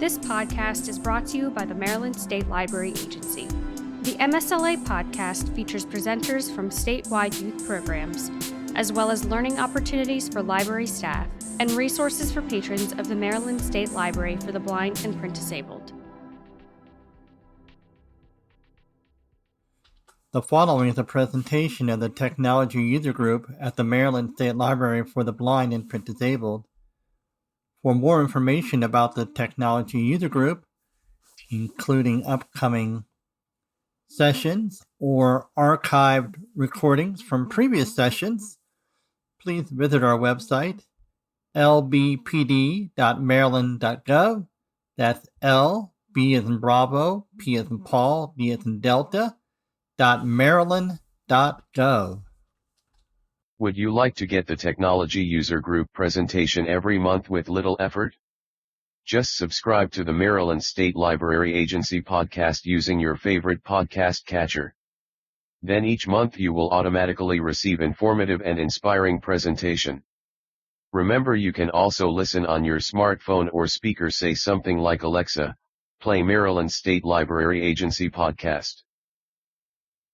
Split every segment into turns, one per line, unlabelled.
This podcast is brought to you by the Maryland State Library Agency. The MSLA podcast features presenters from statewide youth programs, as well as learning opportunities for library staff and resources for patrons of the Maryland State Library for the Blind and Print Disabled.
The following is a presentation of the Technology User Group at the Maryland State Library for the Blind and Print Disabled. For more information about the Technology User Group, including upcoming sessions or archived recordings from previous sessions, please visit our website, lbpd.maryland.gov. That's L, B as in Bravo, P as in Paul, D as in Delta, .maryland.gov.
Would you like to get the Technology User Group presentation every month with little effort? Just subscribe to the Maryland State Library Agency podcast using your favorite podcast catcher. Then each month you will automatically receive informative and inspiring presentation. Remember, you can also listen on your smartphone or speaker. Say something like, "Alexa, play Maryland State Library Agency podcast."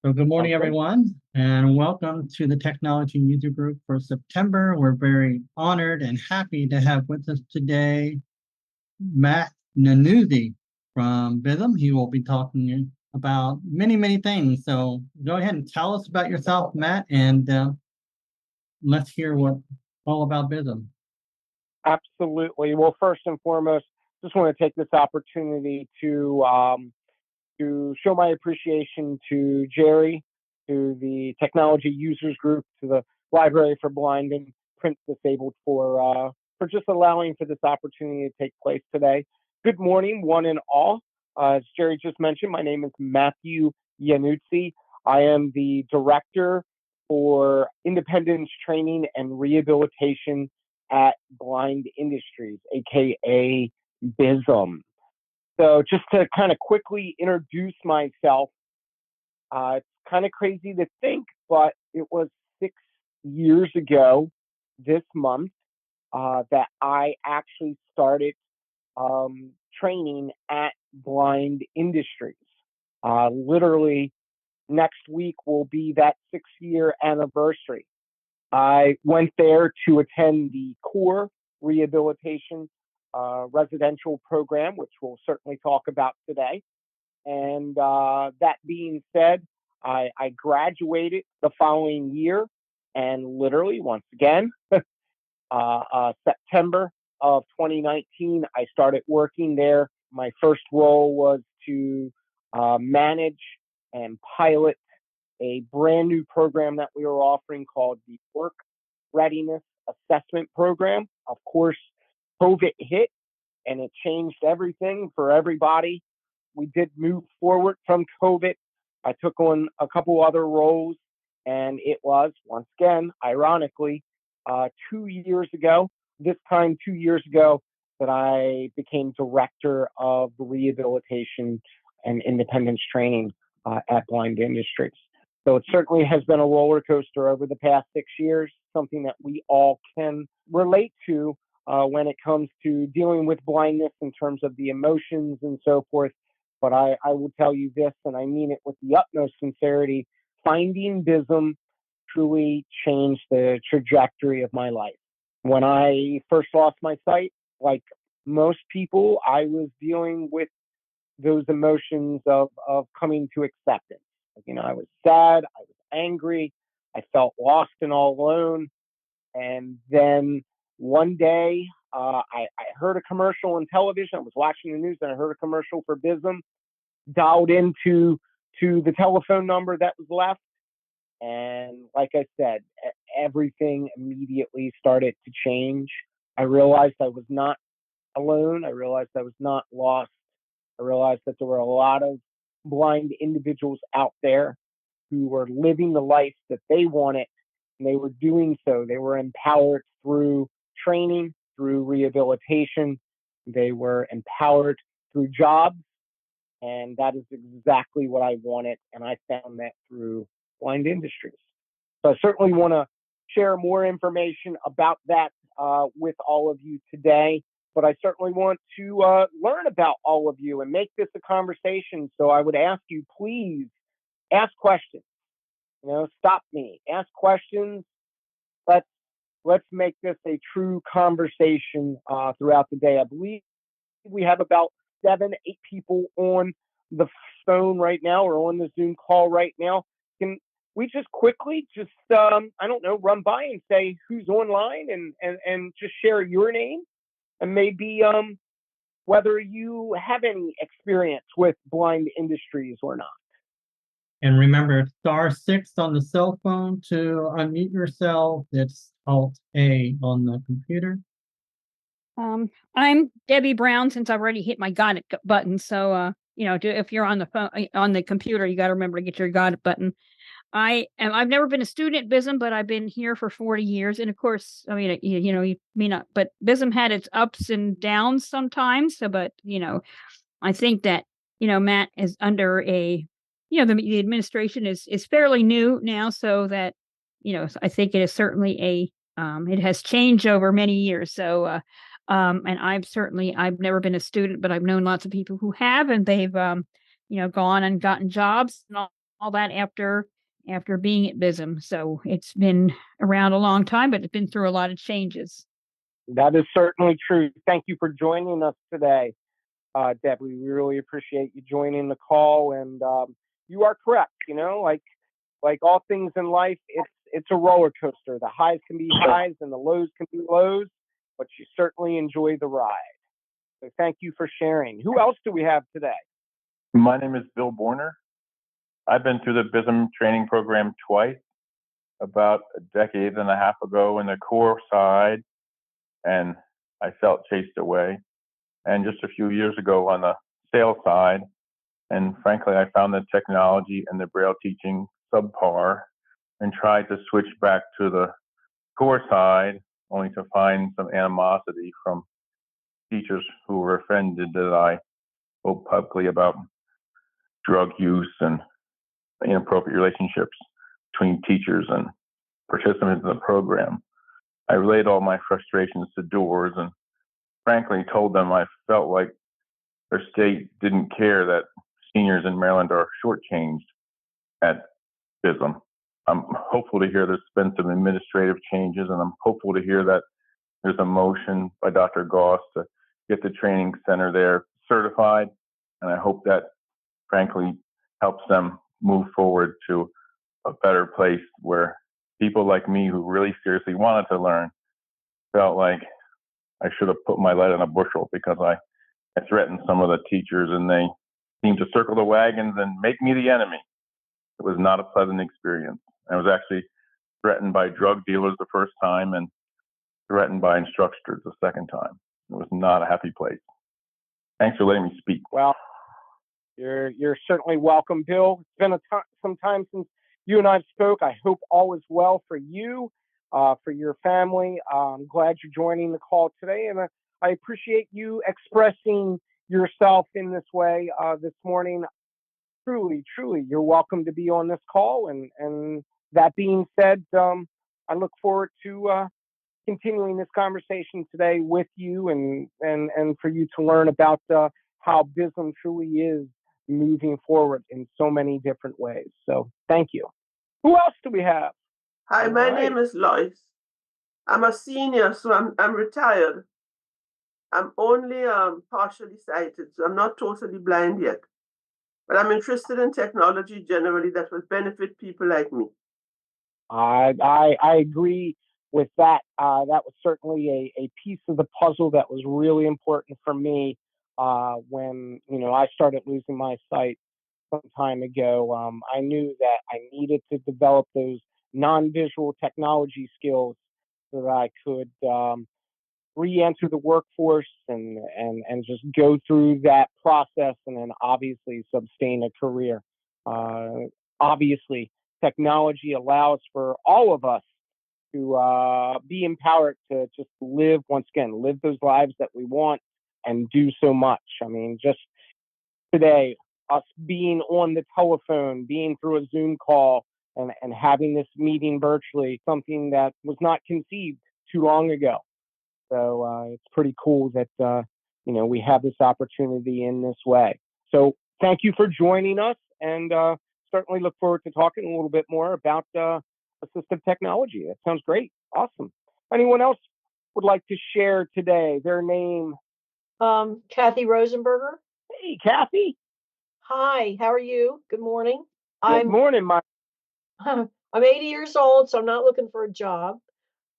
So good morning, everyone, and welcome to the Technology User Group for September. We're very honored and happy to have with us today Matt Nanuzzi from Bism. He will be talking about many things. So go ahead and tell us about yourself, Matt, and let's hear all about Bism.
Absolutely. Well, first and foremost, just want to take this opportunity to show my appreciation to Jerry, to the Technology Users Group, to the Library for Blind and Print Disabled for just allowing for this opportunity to take place today. Good morning, one and all. As Jerry just mentioned, my name is Matthew Yanuzzi. I am the Director for Independence Training and Rehabilitation at Blind Industries, aka Bism. So just to kind of quickly introduce myself, it's kind of crazy to think, but it was 6 years ago this month that I actually started training at Blind Industries. Literally next week will be that 6-year anniversary. I went there to attend the core rehabilitation residential program, which we'll certainly talk about today. And that being said, I graduated the following year, and literally once again, September of 2019, I started working there. My first role was to manage and pilot a brand new program that we were offering called the Work Readiness Assessment Program. Of course, COVID hit and it changed everything for everybody. We did move forward from COVID. I took on a couple other roles, and it was, once again, ironically, 2 years ago, this time 2 years ago, that I became Director of Rehabilitation and Independence Training at Blind Industries. So it certainly has been a roller coaster over the past 6 years, something that we all can relate to when it comes to dealing with blindness in terms of the emotions and so forth. But I will tell you this, and I mean it with the utmost sincerity, finding Bism truly changed the trajectory of my life. When I first lost my sight, like most people, I was dealing with those emotions of coming to acceptance. You know, I was sad, I was angry, I felt lost and all alone. And then one day, I heard a commercial on television. I was watching the news and I heard a commercial for Bism, dialed into the telephone number that was left. And like I said, everything immediately started to change. I realized I was not alone. I realized I was not lost. I realized that there were a lot of blind individuals out there who were living the life that they wanted, and they were doing so. They were empowered through training, through rehabilitation. They were empowered through jobs, and that is exactly what I wanted, and I found that through Blind Industries. So I certainly want to share more information about that with all of you today. but I certainly want to learn about all of you and make this a conversation. So I would ask you, please ask questions. Stop me, ask questions. Let's let's make this a true conversation throughout the day. I believe we have about 7, 8 people on the phone right now or on the Zoom call right now. Can we just quickly I don't know, run by and say who's online and just share your name and maybe whether you have any experience with blind industries or not.
And remember, *6 on the cell phone to unmute yourself. It's Alt-A on the computer.
I'm Debbie Brown, since I've already hit my got it button. So, if you're on the phone, on the computer, you got to remember to get your got it button. I've never been a student at Bism, but I've been here for 40 years. And of course, I mean, you may not, but Bism had its ups and downs sometimes. So, but, I think that, Matt is under the administration is fairly new now. So that, I think it is certainly it has changed over many years. So, and I've never been a student, but I've known lots of people who have, and they've, gone and gotten jobs and all that after being at Bism. So it's been around a long time, but it's been through a lot of changes.
That is certainly true. Thank you for joining us today, Debbie. We really appreciate you joining the call. And you are correct. Like all things in life, it's a roller coaster. The highs can be highs and the lows can be lows, but you certainly enjoy the ride. So thank you for sharing. Who else do we have today?
My name is Bill Borner. I've been through the Bism training program twice, about a decade and a half ago in the core side, and I felt chased away. And just a few years ago on the sales side, and frankly, I found the technology and the Braille teaching subpar and tried to switch back to the core side, only to find some animosity from teachers who were offended that I spoke publicly about drug use and inappropriate relationships between teachers and participants in the program. I relayed all my frustrations to Doors and frankly told them I felt like their state didn't care that seniors in Maryland are shortchanged at Bism. I'm hopeful to hear there's been some administrative changes, and I'm hopeful to hear that there's a motion by Dr. Goss to get the training center there certified. And I hope that, frankly, helps them move forward to a better place where people like me who really seriously wanted to learn felt like I should have put my lead in a bushel because I threatened some of the teachers and they seemed to circle the wagons and make me the enemy. It was not a pleasant experience. I was actually threatened by drug dealers the first time and threatened by instructors the second time. It was not a happy place. Thanks for letting me speak.
Well, you're certainly welcome, Bill. It's been some time since you and I spoke. I hope all is well for you, for your family. I'm glad you're joining the call today, and I appreciate you expressing yourself in this way this morning. Truly, truly, you're welcome to be on this call. And that being said, I look forward to continuing this conversation today with you and for you to learn about how Bism truly is moving forward in so many different ways. So thank you. Who else do we have?
Hi, my name is Lois. I'm a senior, so I'm retired. I'm only partially sighted, so I'm not totally blind yet. But I'm interested in technology generally that will benefit people like me.
I agree with that. That was certainly a piece of the puzzle that was really important for me when I started losing my sight some time ago. I knew that I needed to develop those non-visual technology skills so that I could re-enter the workforce and just go through that process and then obviously sustain a career. Obviously, technology allows for all of us to be empowered to just live, once again, live those lives that we want and do so much. I mean, just today, us being on the telephone, being through a Zoom call, and having this meeting virtually, something that was not conceived too long ago. So it's pretty cool that we have this opportunity in this way. So thank you for joining us, and certainly look forward to talking a little bit more about assistive technology. That sounds great. Awesome. Anyone else would like to share today their name?
Kathy Rosenberger.
Hey, Kathy.
Hi, how are you? Good morning.
Good morning, my.
I'm 80 years old, so I'm not looking for a job.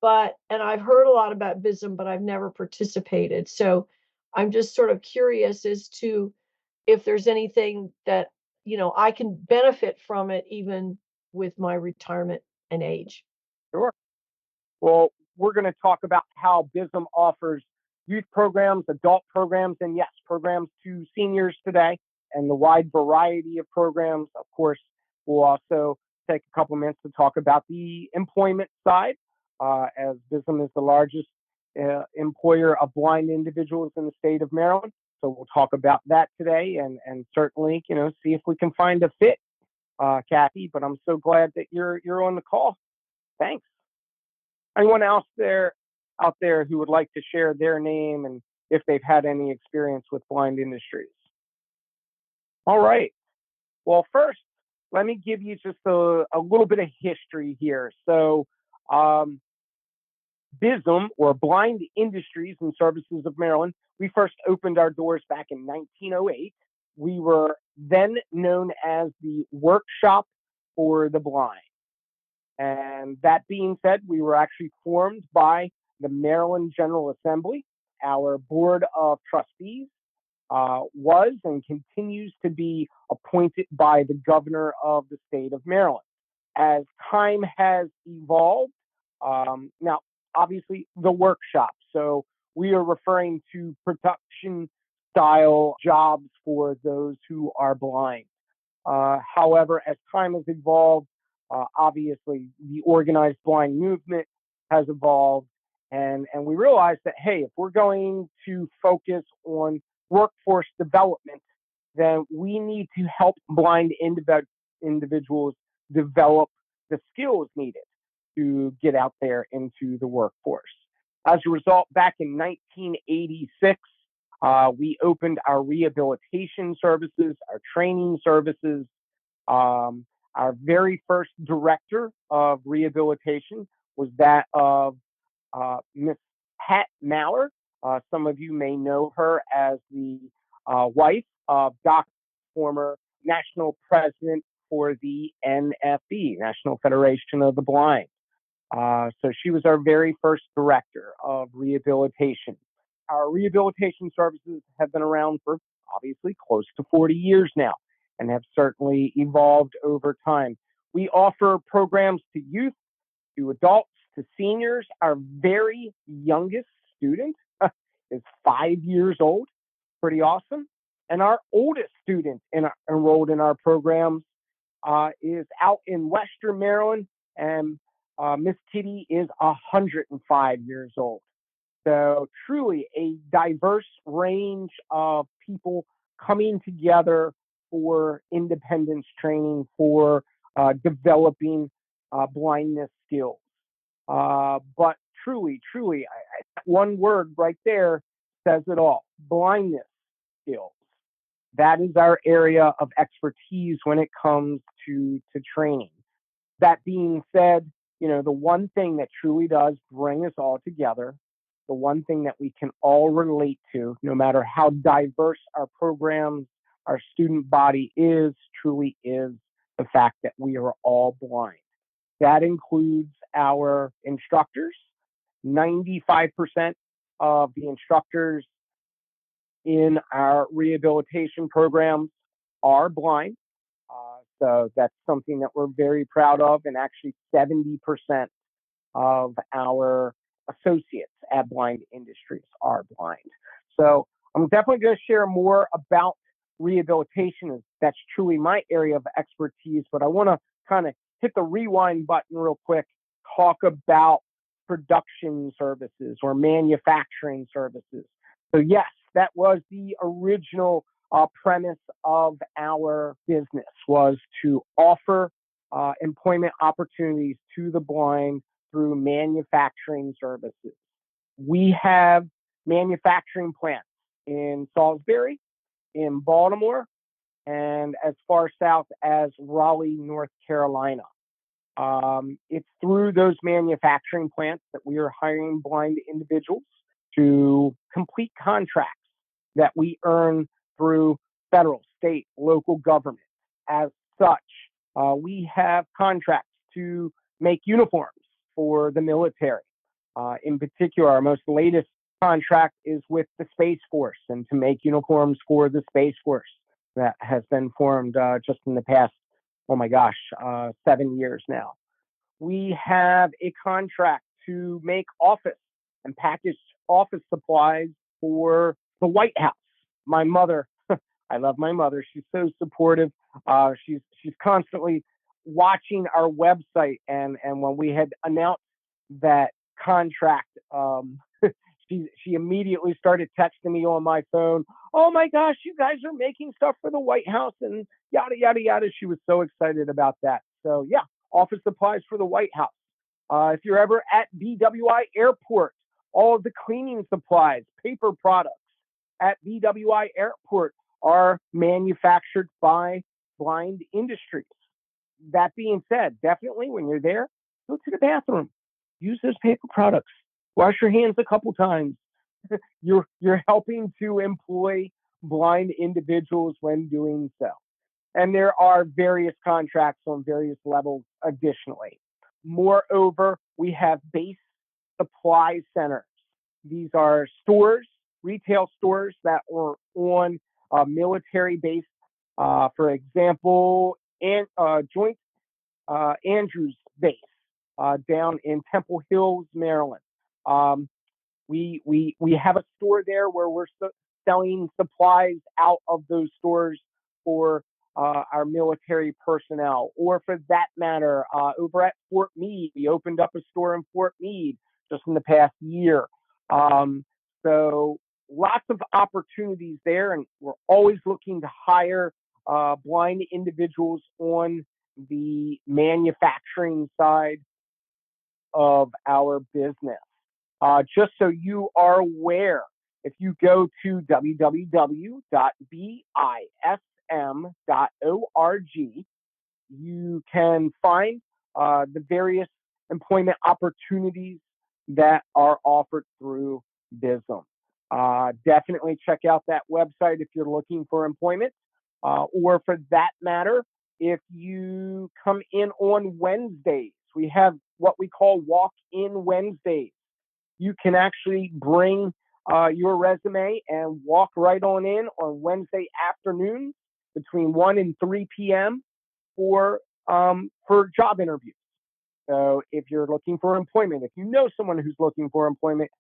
And I've heard a lot about Bism, but I've never participated. So I'm just sort of curious as to if there's anything that, I can benefit from it even with my retirement and age.
Sure. Well, we're going to talk about how Bism offers youth programs, adult programs, and yes, programs to seniors today, and the wide variety of programs. Of course, we'll also take a couple minutes to talk about the employment side, as Bism is the largest employer of blind individuals in the state of Maryland. So we'll talk about that today, and certainly, see if we can find a fit, Kathy. But I'm so glad that you're on the call. Thanks. Anyone else out there who would like to share their name and if they've had any experience with blind industries? All right. Well, first, let me give you just a little bit of history here. So, Bism, or Blind Industries and Services of Maryland, we first opened our doors back in 1908. We were then known as the Workshop for the Blind. And that being said, we were actually formed by the Maryland General Assembly. Our Board of Trustees was and continues to be appointed by the governor of the state of Maryland. As time has evolved, now, obviously, the workshop. So we are referring to production style jobs for those who are blind. However, as time has evolved, obviously the organized blind movement has evolved, and we realized that, hey, if we're going to focus on workforce development, then we need to help blind individuals develop the skills needed to get out there into the workforce. As a result, back in 1986, we opened our rehabilitation services, our training services. Our very first director of rehabilitation was that of Miss Pat Maurer. Some of you may know her as the wife of former national president for the NFB, National Federation of the Blind. So she was our very first director of rehabilitation. Our rehabilitation services have been around for obviously close to 40 years now and have certainly evolved over time. We offer programs to youth, to adults, to seniors. Our very youngest student is 5 years old. Pretty awesome. And our oldest student enrolled in our programs is out in Western Maryland, and Miss Kitty is 105 years old. So truly a diverse range of people coming together for independence training, for developing blindness skills. But truly, one word right there says it all: blindness skills. That is our area of expertise when it comes to training. That being said, the one thing that truly does bring us all together, the one thing that we can all relate to, no matter how diverse our programs, our student body truly is the fact that we are all blind. That includes our instructors. 95% of the instructors in our rehabilitation programs are blind. So that's something that we're very proud of. And actually 70% of our associates at Blind Industries are blind. So I'm definitely going to share more about rehabilitation. That's truly my area of expertise, but I want to kind of hit the rewind button real quick, talk about production services or manufacturing services. So yes, that was the original premise of our business, was to offer employment opportunities to the blind through manufacturing services. We have manufacturing plants in Salisbury, in Baltimore, and as far south as Raleigh, North Carolina. It's through those manufacturing plants that we are hiring blind individuals to complete contracts that we earn through federal, state, local government. As such, we have contracts to make uniforms for the military. In particular, our most latest contract is with the Space Force and to make uniforms for the Space Force that has been formed just in the past, 7 years now. We have a contract to make office and package office supplies for the White House. My mother, I love my mother. She's so supportive. She's constantly watching our website, and when we had announced that contract, she immediately started texting me on my phone. Oh my gosh, you guys are making stuff for the White House and yada yada yada. She was so excited about that. So yeah, office supplies for the White House. If you're ever at BWI Airport, all of the cleaning supplies, paper products at BWI Airport are manufactured by Blind Industries. That being said, definitely when you're there, go to the bathroom, use those paper products, wash your hands a couple times. You're helping to employ blind individuals when doing so. And there are various contracts on various levels additionally. Moreover, we have base supply centers. These are stores, retail stores that are on military base. For example, Joint Andrews Base down in Temple Hills, Maryland. We have a store there where we're selling supplies out of those stores for our military personnel, or for that matter, over at Fort Meade, we opened up a store in Fort Meade just in the past year. So lots of opportunities there, and we're always looking to hire blind individuals on the manufacturing side of our business. Just so you are aware, if you go to www.bism.org, you can find the various employment opportunities that are offered through Bism. Definitely check out that website if you're looking for employment, or for that matter, if you come in on Wednesdays, we have what we call walk-in Wednesdays. You can actually bring your resume and walk right on in on Wednesday afternoons between 1 and 3 p.m. for job interviews. So if you're looking for employment, if you know someone who's looking for employment,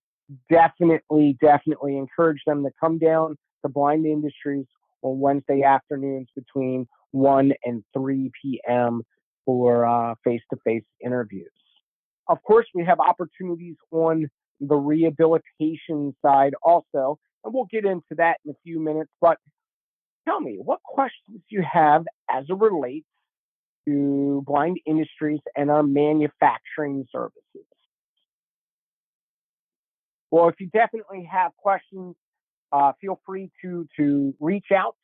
definitely encourage them to come down to Blind Industries on Wednesday afternoons between 1 and 3 p.m. for face-to-face interviews. Of course, we have opportunities on the rehabilitation side also, and we'll get into that in a few minutes. But tell me, what questions do you have as it relates to Blind Industries and our manufacturing services? Well, if you definitely have questions, feel free to reach out.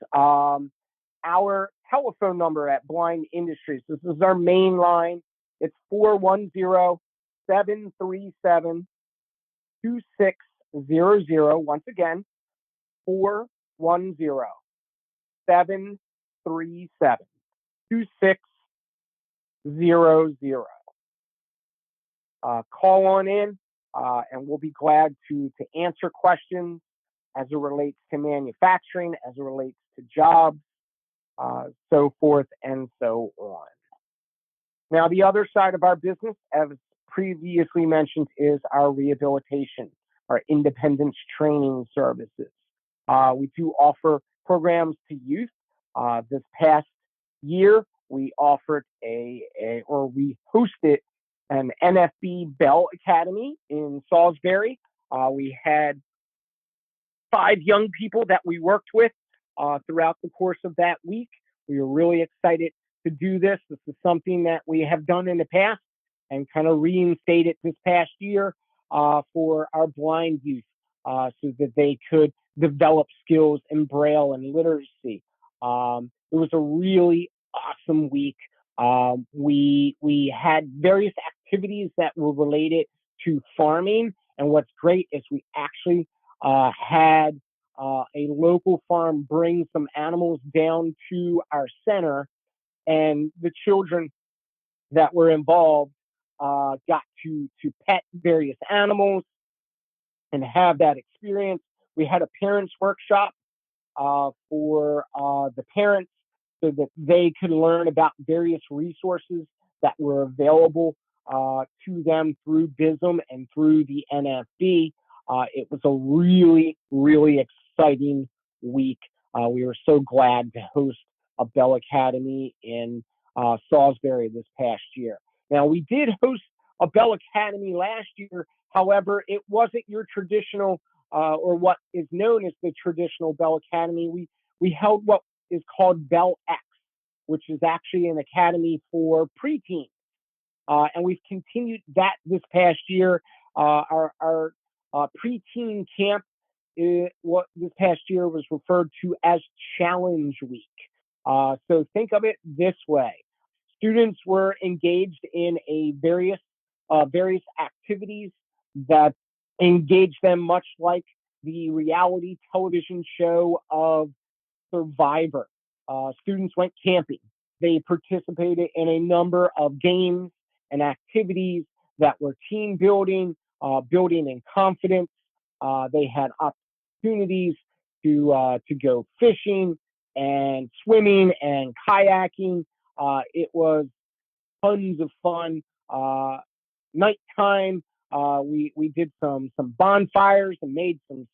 Our telephone number at Blind Industries, this is our main line. It's 410-737-2600. Once again, 410-737-2600. Call on in, and we'll be glad to answer questions as it relates to manufacturing, as it relates to jobs, so forth and so on. Now, the other side of our business, as previously mentioned, is our rehabilitation, our independence training services. We do offer programs to youth. This past year, we offered we hosted an NFB Bell Academy in Salisbury. We had 5 young people that we worked with throughout the course of that week. We were really excited to do this. This is something that we have done in the past and kind of reinstated this past year. for our blind youth so that they could develop skills in Braille and literacy. It was a really awesome week. We had various activities that were related to farming, and what's great is we actually had a local farm bring some animals down to our center, and the children that were involved got to pet various animals and have that experience. We had a parents workshop for the parents so that they could learn about various resources that were available to them through Bism and through the NFB. It was a really, really exciting week. We were so glad to host a Bell Academy in Salisbury this past year. Now, we did host a Bell Academy last year. However, it wasn't your traditional or what is known as the traditional Bell Academy. We held what is called Bell X, which is actually an academy for preteens. And we've continued that this past year. Our preteen camp, what this past year was referred to as Challenge Week. So think of it this way. Students were engaged in various activities that engage them much like the reality television show of Survivor. Students went camping. They participated in a number of games and activities that were team building, building in confidence. They had opportunities to go fishing and swimming and kayaking. It was tons of fun. Nighttime, we did some bonfires and made some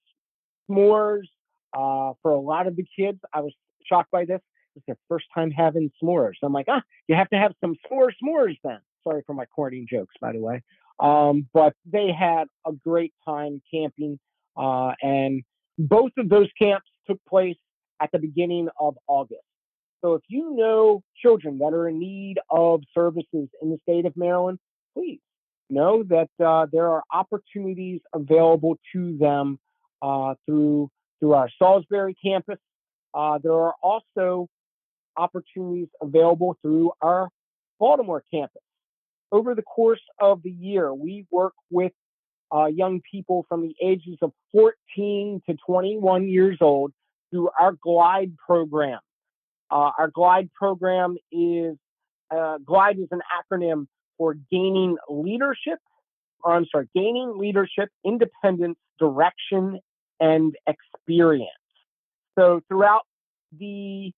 s'mores for a lot of the kids. I was shocked by this. It's their first time having s'mores. I'm like, you have to have some s'mores then. Sorry for my corny jokes, by the way. But they had a great time camping, and both of those camps took place at the beginning of August. So if you know children that are in need of services in the state of Maryland, please know that there are opportunities available to them through our Salisbury campus. There are also opportunities available through our Baltimore campus. Over the course of the year, we work with young people from the ages of 14 to 21 years old through our GLIDE program. Our GLIDE program is GLIDE is an acronym for gaining leadership, independence, direction, and experience. So throughout the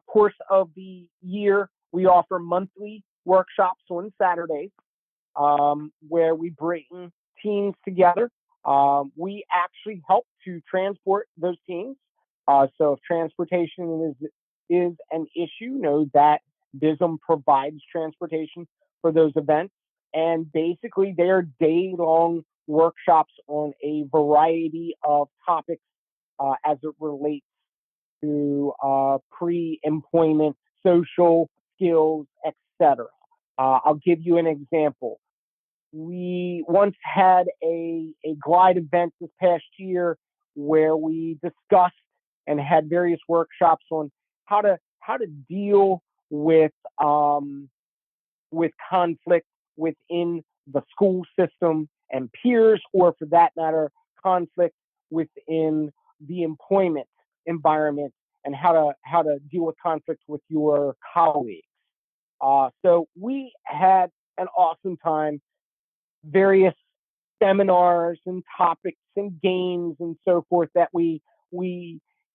course of the year, we offer monthly workshops on Saturdays where we bring teams together. We actually help to transport those teams. So if transportation is an issue, know that Bism provides transportation for those events. And basically, they are day-long workshops on a variety of topics as it relates to pre-employment, social skills, etc. I'll give you an example. We once had a GLIDE event this past year where we discussed and had various workshops on how to deal with conflict within the school system and peers, or for that matter, conflict within the employment environment, and how to deal with conflict with your colleagues. So we had an awesome time, various seminars and topics and games and so forth that we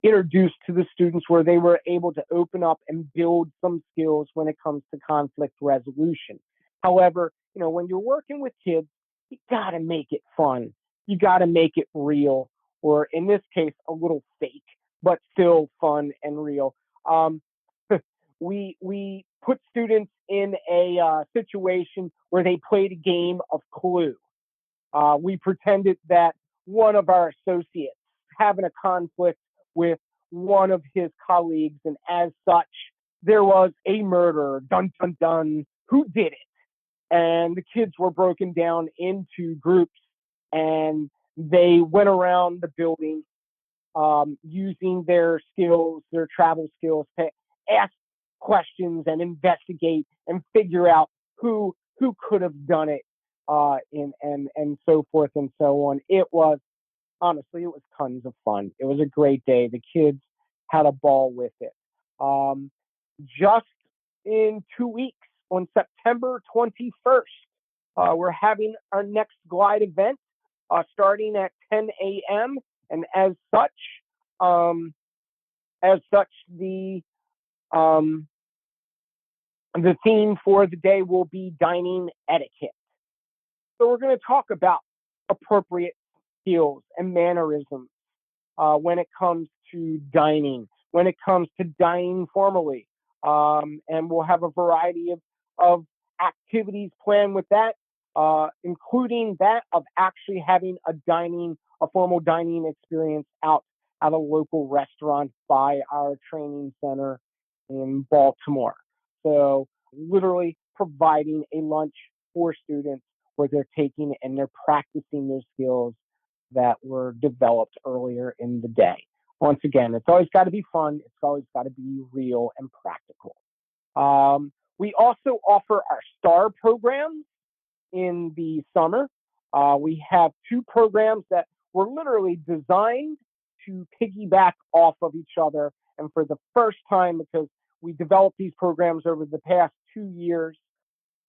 introduced to the students, where they were able to open up and build some skills when it comes to conflict resolution. However, when you're working with kids, you got to make it fun. You got to make it real, or in this case, a little fake, but still fun and real. We put students in a situation where they played a game of Clue. We pretended that one of our associates having a conflict with one of his colleagues, and as such, there was a murder. Dun dun dun. Who did it? And the kids were broken down into groups and they went around the building using their skills, their travel skills, to ask questions and investigate and figure out who could have done it, and so forth and so on. It was honestly, it was tons of fun. It was a great day. The kids had a ball with it. Just in 2 weeks, on September 21st, we're having our next glide event starting at 10 a.m. And the theme for the day will be dining etiquette. So we're going to talk about appropriate skills and mannerisms when it comes to dining, when it comes to dining formally. And we'll have a variety of activities planned with that, including that of actually having a formal dining experience out at a local restaurant by our training center in Baltimore. So literally providing a lunch for students where they're taking and they're practicing their skills that were developed earlier in the day. Once again, it's always got to be fun. It's always got to be real and practical. We also offer our STAR programs in the summer. We have 2 programs that were literally designed to piggyback off of each other. And for the first time, because we developed these programs over the past 2 years,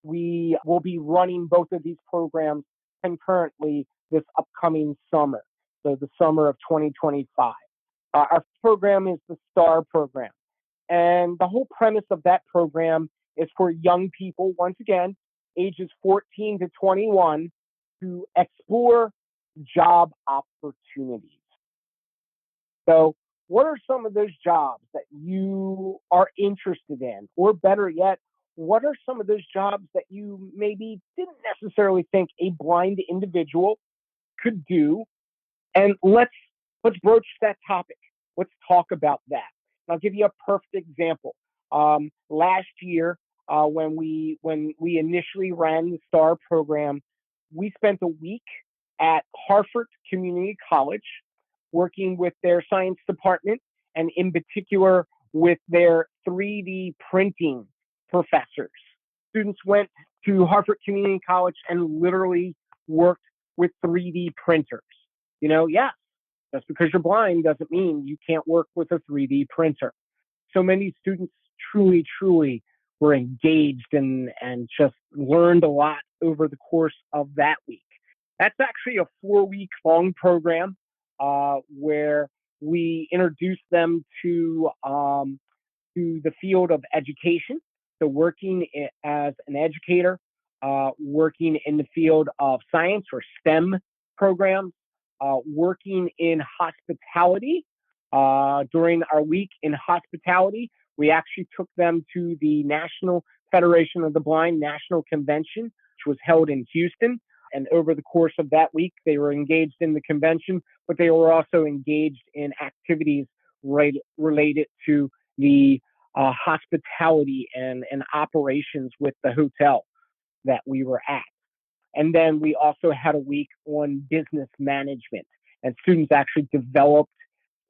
we will be running both of these programs concurrently this upcoming summer, so the summer of 2025. Our program is the STAR program. And the whole premise of that program is for young people, once again, ages 14 to 21, to explore job opportunities. So what are some of those jobs that you are interested in? Or better yet, what are some of those jobs that you maybe didn't necessarily think a blind individual could do? And let's broach that topic. Let's talk about that. And I'll give you a perfect example. Last year, when we initially ran the STAR program, we spent a week at Hartford Community College working with their science department, and in particular with their 3D printing professors. Students went to Hartford Community College and literally worked with 3D printers. Yes, just because you're blind doesn't mean you can't work with a 3D printer. So many students truly were engaged and just learned a lot over the course of that week. That's actually a 4-week long program where we introduced them to the field of education. So working as an educator, working in the field of science or STEM programs, working in hospitality. During our week in hospitality, we actually took them to the National Federation of the Blind National Convention, which was held in Houston. And over the course of that week, they were engaged in the convention, but they were also engaged in activities related to the hospitality and operations with the hotel that we were at. And then we also had a week on business management, and students actually developed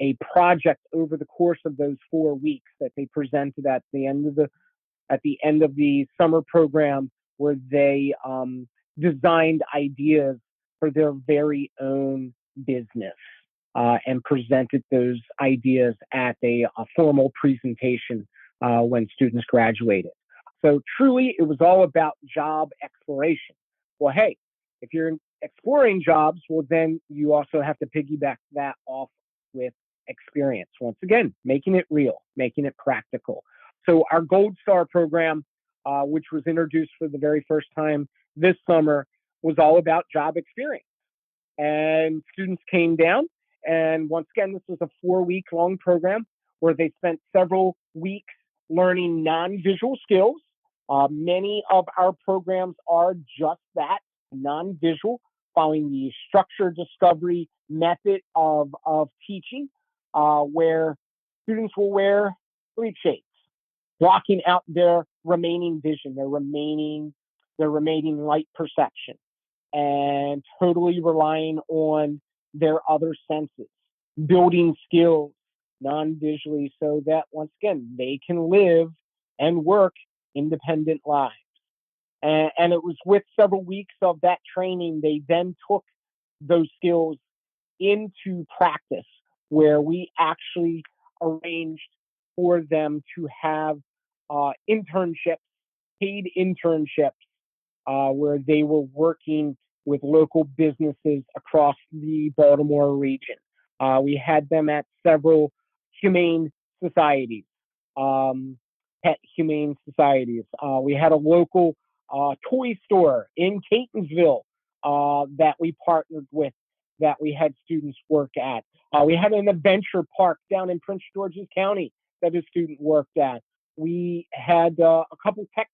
a project over the course of those 4 weeks that they presented at the end of the summer program, where they designed ideas for their very own business and presented those ideas at a formal presentation when students graduated. So truly, it was all about job exploration. Well, hey, if you're exploring jobs, well, then you also have to piggyback that off with experience. Once again, making it real, making it practical. So our Gold Star program, which was introduced for the very first time this summer, was all about job experience. And students came down, and once again, this was a 4-week long program where they spent several weeks learning non-visual skills. Many of our programs are just that, non-visual, following the structure discovery method of teaching, where students will wear sleep shades, blocking out their remaining vision, their remaining light perception. and totally relying on their other senses, building skills non-visually so that once again they can live and work independent lives. And it was with several weeks of that training, they then took those skills into practice where we actually arranged for them to have internships, paid internships, where they were working with local businesses across the Baltimore region. We had them at several humane societies, pet humane societies. We had a local toy store in Catonsville that we partnered with that we had students work at. We had an adventure park down in Prince George's County that a student worked at. We had a couple tech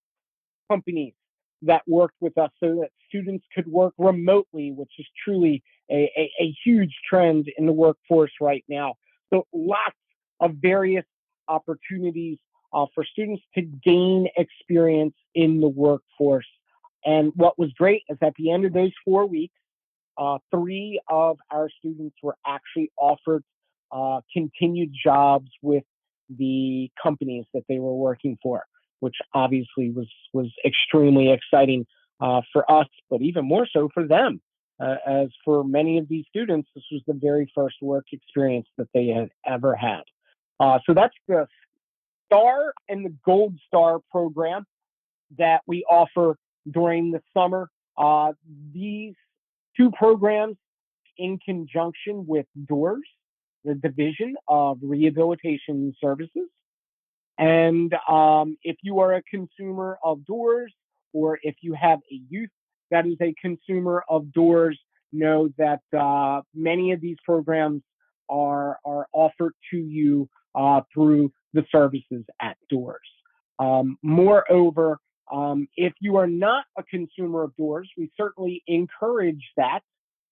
companies that worked with us so that students could work remotely, which is truly a huge trend in the workforce right now. So lots of various opportunities for students to gain experience in the workforce. And what was great is at the end of those 4 weeks, 3 of our students were actually offered continued jobs with the companies that they were working for, which obviously was extremely exciting for us, but even more so for them. As for many of these students, this was the very first work experience that they had ever had. So that's the STAR and the Gold Star program that we offer during the summer. These 2 programs, in conjunction with DOORS, the Division of Rehabilitation Services. And if you are a consumer of DOORS, or if you have a youth that is a consumer of DOORS, know that many of these programs are offered to you through the services at DOORS. Moreover, if you are not a consumer of DOORS, we certainly encourage that,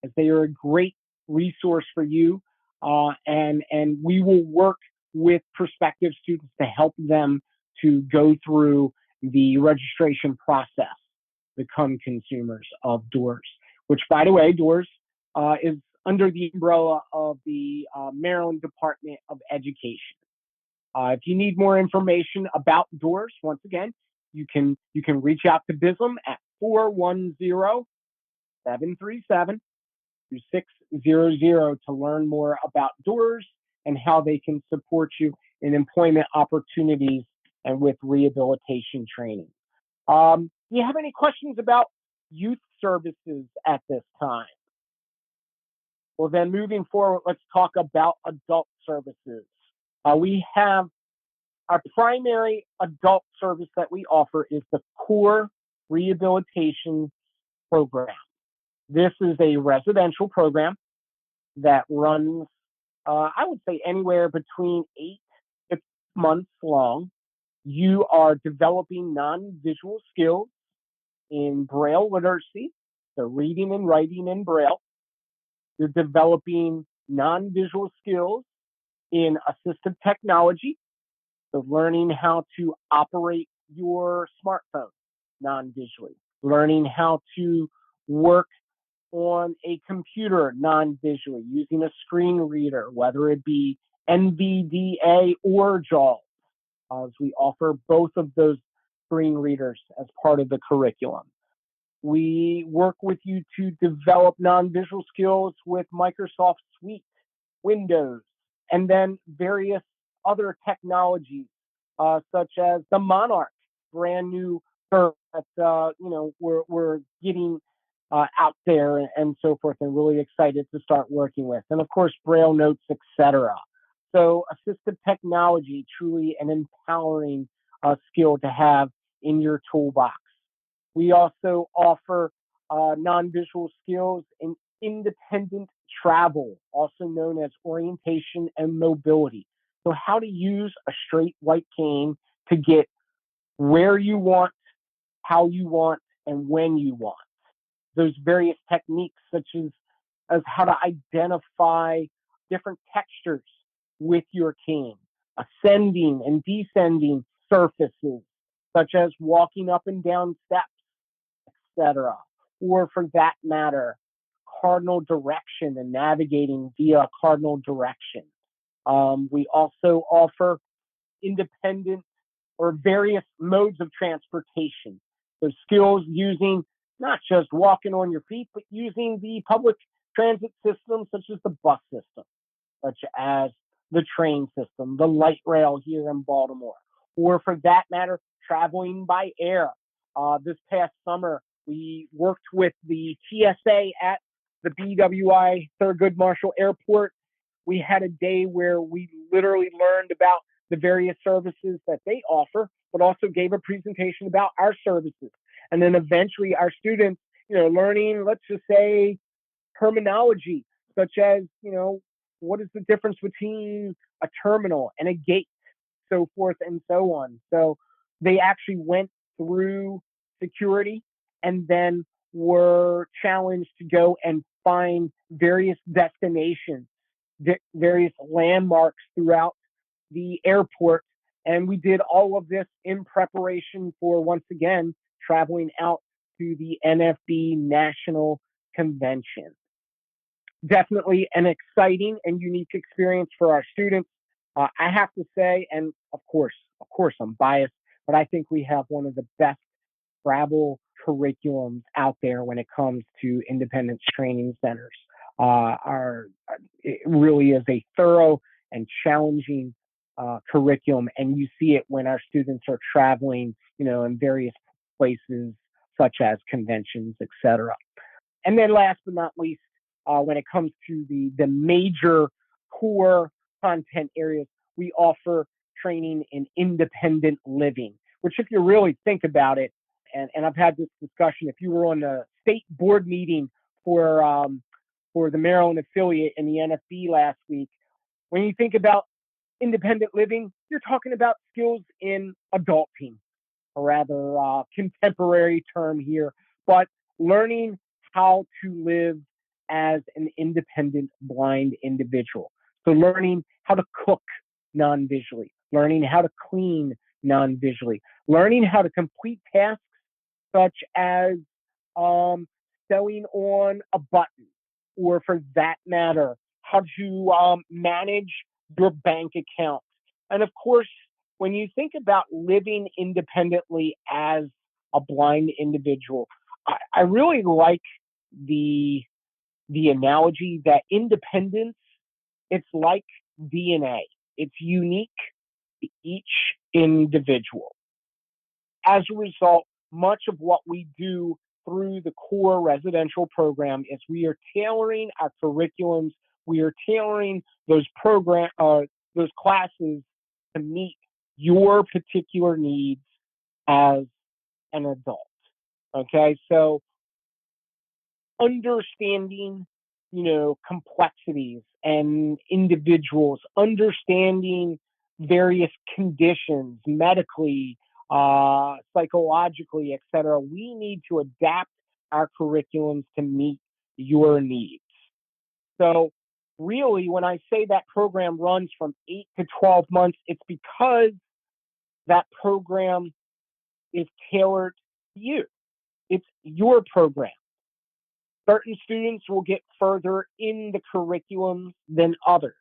as they are a great resource for you, and we will work with prospective students to help them to go through the registration process, become consumers of DOORS, which, by the way, DOORS is under the umbrella of the Maryland Department of Education. If you need more information about DOORS, once again, you can reach out to Bism at 410-737-2600 to learn more about DOORS and how they can support you in employment opportunities and with rehabilitation training. Do you have any questions about youth services at this time? Well, then moving forward, let's talk about adult services. We have our primary adult service that we offer is the Core Rehabilitation Program. This is a residential program that runs, I would say, anywhere between 8 to 10 months long. You are developing non-visual skills in Braille literacy, so reading and writing in Braille. You're developing non-visual skills in assistive technology, so learning how to operate your smartphone non-visually, learning how to work on a computer non-visually using a screen reader, whether it be NVDA or JAWS, as we offer both of those screen readers as part of the curriculum. We work with you to develop non-visual skills with Microsoft Suite, Windows, and then various other technologies, such as the Monarch, brand new that we're getting out there and so forth, and really excited to start working with. And of course, Braille notes, etc. So assistive technology, truly an empowering skill to have in your toolbox. We also offer non-visual skills in independent travel, also known as orientation and mobility. So how to use a straight white cane to get where you want, how you want, and when you want. Those various techniques, such as how to identify different textures with your cane, ascending and descending surfaces, such as walking up and down steps, etc. or for that matter, cardinal direction and navigating via cardinal direction. We also offer independent or various modes of transportation. So skills using not just walking on your feet, but using the public transit system, such as the bus system, such as the train system, the light rail here in Baltimore, or for that matter, traveling by air. This past summer, we worked with the TSA at the BWI Thurgood Marshall Airport. We had a day where we literally learned about the various services that they offer, but also gave a presentation about our services. And then eventually our students, learning, let's just say, terminology, such as, what is the difference between a terminal and a gate, so forth and so on. So they actually went through security and then were challenged to go and find various destinations, various landmarks throughout the airport. And we did all of this in preparation for, once again, traveling out to the NFB National Convention. Definitely an exciting and unique experience for our students. I have to say, and of course, I'm biased, but I think we have one of the best travel curriculums out there when it comes to independence training centers. It really is a thorough and challenging curriculum, and you see it when our students are traveling, in various places such as conventions, etc. And then last but not least, when it comes to the major core content areas, we offer training in independent living, which if you really think about it, and I've had this discussion, if you were on the state board meeting for the Maryland affiliate in the NFB last week, when you think about independent living, you're talking about skills in adulting, a rather contemporary term here, but learning how to live as an independent blind individual. So learning how to cook non-visually, learning how to clean non-visually, learning how to complete tasks such as sewing on a button, or for that matter, how to manage your bank account. And of course, when you think about living independently as a blind individual, I really like the analogy that independence, it's like DNA. It's unique to each individual. As a result, much of what we do through the core residential program is we are tailoring our curriculums, we are tailoring those classes to meet your particular needs as an adult. Okay, so understanding, complexities and individuals, understanding various conditions medically, psychologically, etc. We need to adapt our curriculums to meet your needs. So really, when I say that program runs from 8 to 12 months, it's because that program is tailored to you. It's your program. Certain students will get further in the curriculum than others.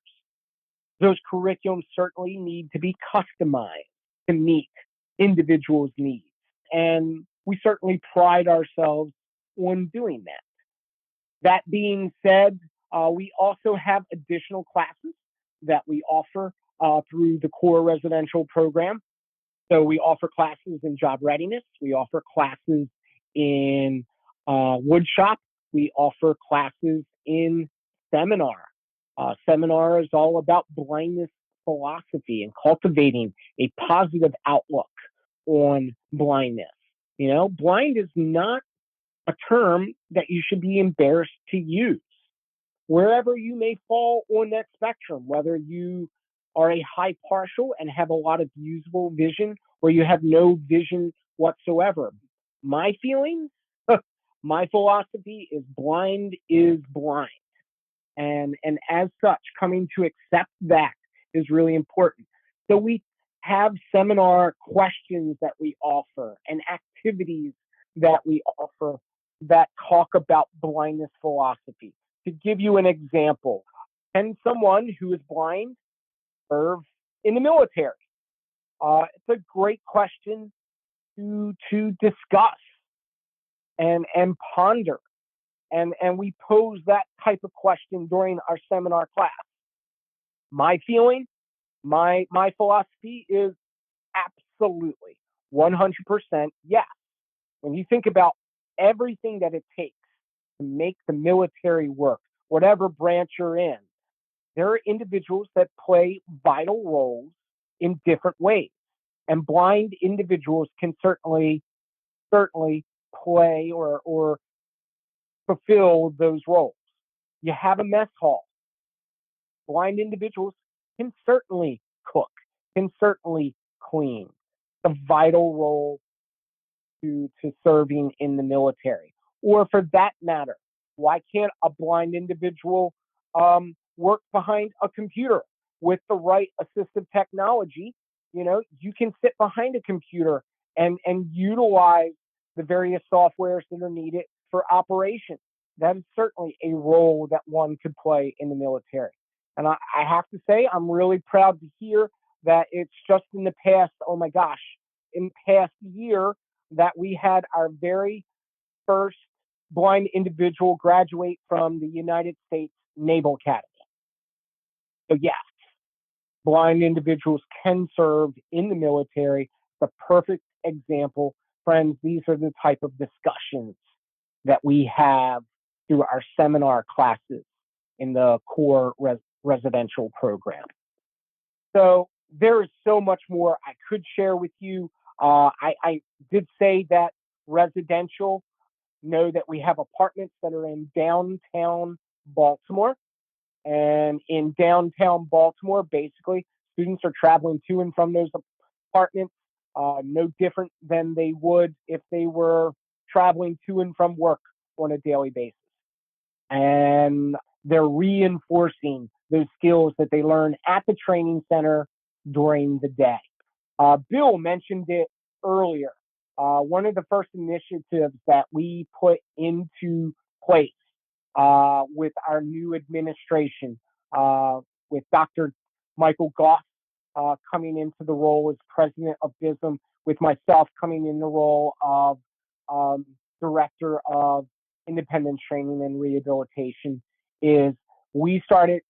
Those curriculums certainly need to be customized to meet individuals' needs. And we certainly pride ourselves on doing that. That being said, we also have additional classes that we offer through the core residential program. So we offer classes in job readiness. We offer classes in woodshop. We offer classes in seminar. Seminar is all about blindness philosophy and cultivating a positive outlook on blindness. Blind is not a term that you should be embarrassed to use. Wherever you may fall on that spectrum, whether you are a high partial and have a lot of usable vision, or you have no vision whatsoever. My feeling, my philosophy is blind is blind. And as such, coming to accept that is really important. So we have seminar questions that we offer and activities that we offer that talk about blindness philosophy. To give you an example, can someone who is blind serve in the military? It's a great question to discuss and ponder. And we pose that type of question during our seminar class. My feeling, my philosophy is absolutely 100% yes. When you think about everything that it takes to make the military work, whatever branch you're in, there are individuals that play vital roles in different ways. And blind individuals can certainly play or fulfill those roles. You have a mess hall. Blind individuals can certainly cook, can certainly clean. It's a vital role to serving in the military. Or for that matter, why can't a blind individual work behind a computer with the right assistive technology? You know, you can sit behind a computer and utilize the various softwares that are needed for operations. That is certainly a role that one could play in the military. And I have to say, I'm really proud to hear that it's just in the past, oh my gosh, in the past year that we had our very first blind individual graduate from the United States Naval Academy. So yes, blind individuals can serve in the military. The perfect example. Friends, these are the type of discussions that we have through our seminar classes in the core residential program. So there is so much more I could share with you. I did say that residential, know that we have apartments that are in downtown Baltimore. And in downtown Baltimore, basically, students are traveling to and from those apartments, no different than they would if they were traveling to and from work on a daily basis. And they're reinforcing those skills that they learn at the training center during the day. Bill mentioned it earlier. One of the first initiatives that we put into place with our new administration, with Dr. Michael Goff coming into the role as president of Bism, with myself coming in the role of director of independence training and rehabilitation, is we started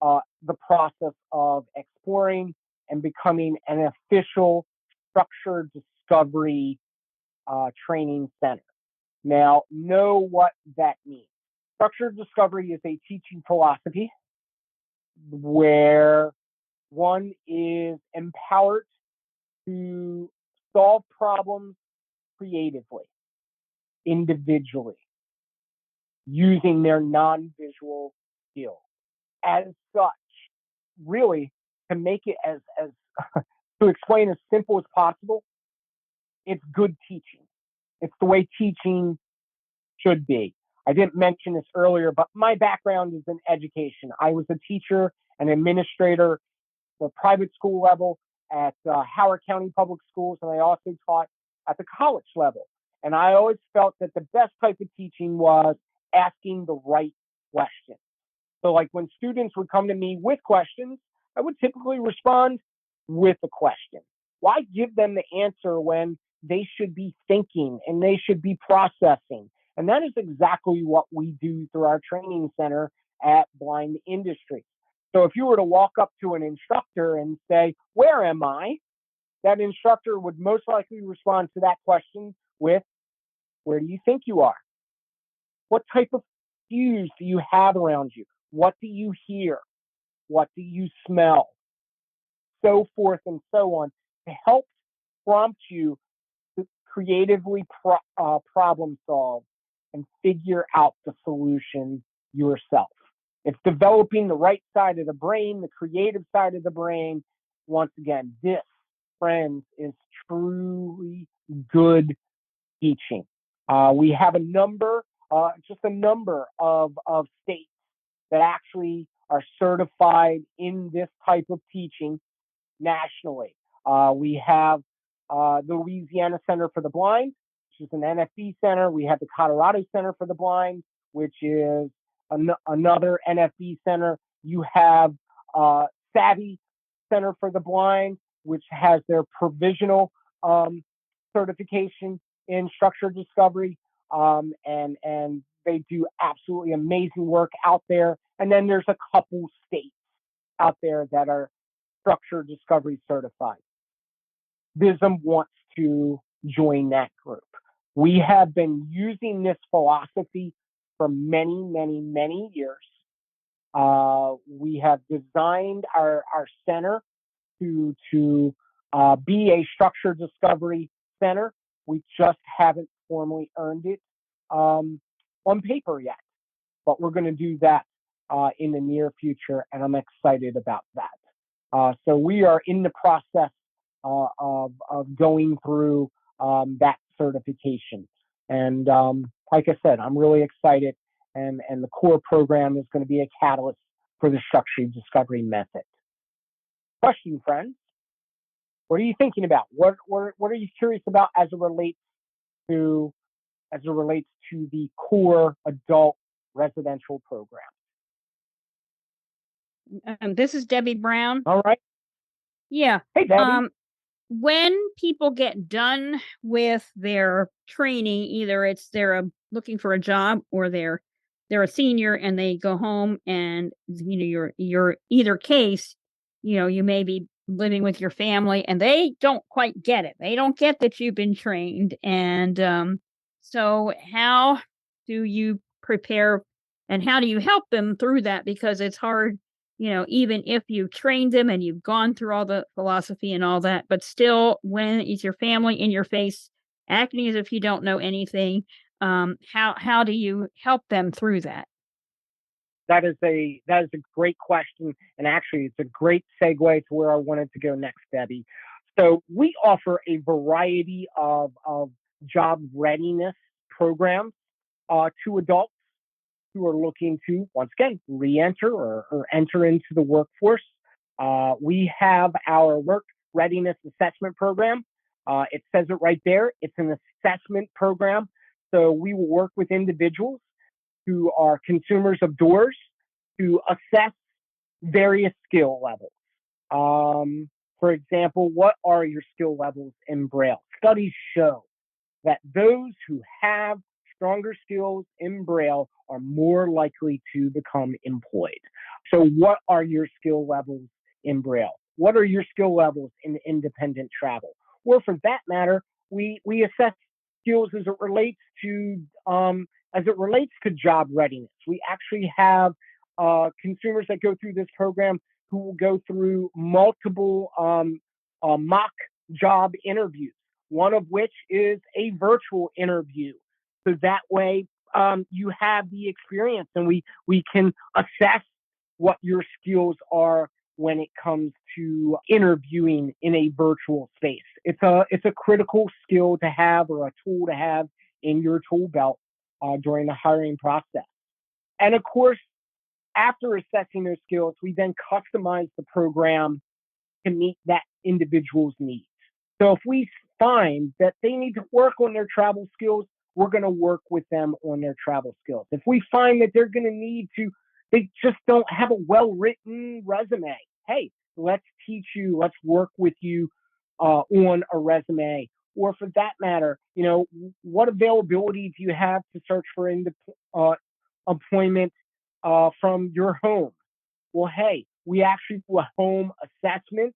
the process of exploring and becoming an official structured discovery training center. Now, know what that means. Structured discovery is a teaching philosophy where one is empowered to solve problems creatively, individually, using their non-visual skills. As such, really, to make it as to explain as simple as possible, it's good teaching. It's the way teaching should be. I didn't mention this earlier, but my background is in education. I was a teacher and administrator at the private school level at Howard County Public Schools, and I also taught at the college level. And I always felt that the best type of teaching was asking the right questions. So like when students would come to me with questions, I would typically respond with a question. Why give them the answer when they should be thinking and they should be processing? And that is exactly what we do through our training center at Blind Industry. So if you were to walk up to an instructor and say, "Where am I?" that instructor would most likely respond to that question with, "Where do you think you are? What type of cues do you have around you? What do you hear? What do you smell?" So forth and so on, to help prompt you to creatively problem solve and figure out the solution yourself. It's developing the right side of the brain, the creative side of the brain. Once again, this, friends, is truly good teaching. We have just a number of states that actually are certified in this type of teaching nationally. We have the Louisiana Center for the Blind, which is an NFB center. We have the Colorado Center for the Blind, which is another NFB center. You have Savvy Center for the Blind, which has their provisional certification in structured discovery, and they do absolutely amazing work out there. And then there's a couple states out there that are structured discovery certified. Bism wants to join that group. We have been using this philosophy for many, many, many years. We have designed our center to be a structured discovery center. We just haven't formally earned it on paper yet, but we're going to do that in the near future, and I'm excited about that. So we are in the process of going through that certification, and like I said, I'm really excited, and the core program is going to be a catalyst for the structured discovery method. Question, friends. What are you thinking about? What are you curious about as it relates to the core adult residential program?
This is Debbie Brown.
All right.
Yeah.
Hey, Debbie.
When people get done with their training, either it's they're looking for a job or they're a senior and they go home, and you're either case, you may be living with your family and they don't quite get it. They don't get that you've been trained. And so how do you prepare and how do you help them through that? Because it's hard, even if you've trained them and you've gone through all the philosophy and all that, but still when it's your family in your face, acting as if you don't know anything, how do you help them through that?
That is a great question, and actually it's a great segue to where I wanted to go next, Debbie. So we offer a variety of job readiness programs to adults who are looking to, once again, re-enter or enter into the workforce. We have our work readiness assessment program. It says it right there. It's an assessment program. So we will work with individuals who are consumers of doors to assess various skill levels. For example, what are your skill levels in Braille? Studies show that those who have stronger skills in Braille are more likely to become employed. So what are your skill levels in Braille? What are your skill levels in independent travel? Or for that matter, we assess skills as it relates to job readiness. We actually have consumers that go through this program who will go through multiple mock job interviews, one of which is a virtual interview. So that way you have the experience, and we can assess what your skills are when it comes to interviewing in a virtual space. It's a critical skill to have, or a tool to have in your tool belt during the hiring process. And of course, after assessing those skills, we then customize the program to meet that individual's needs. So if we find that they need to work on their travel skills, we're going to work with them on their travel skills. If we find that they're going to need to, they just don't have a well-written resume, hey, let's teach you, let's work with you on a resume. Or for that matter, what availability do you have to search for employment from your home? Well, hey, we actually do a home assessment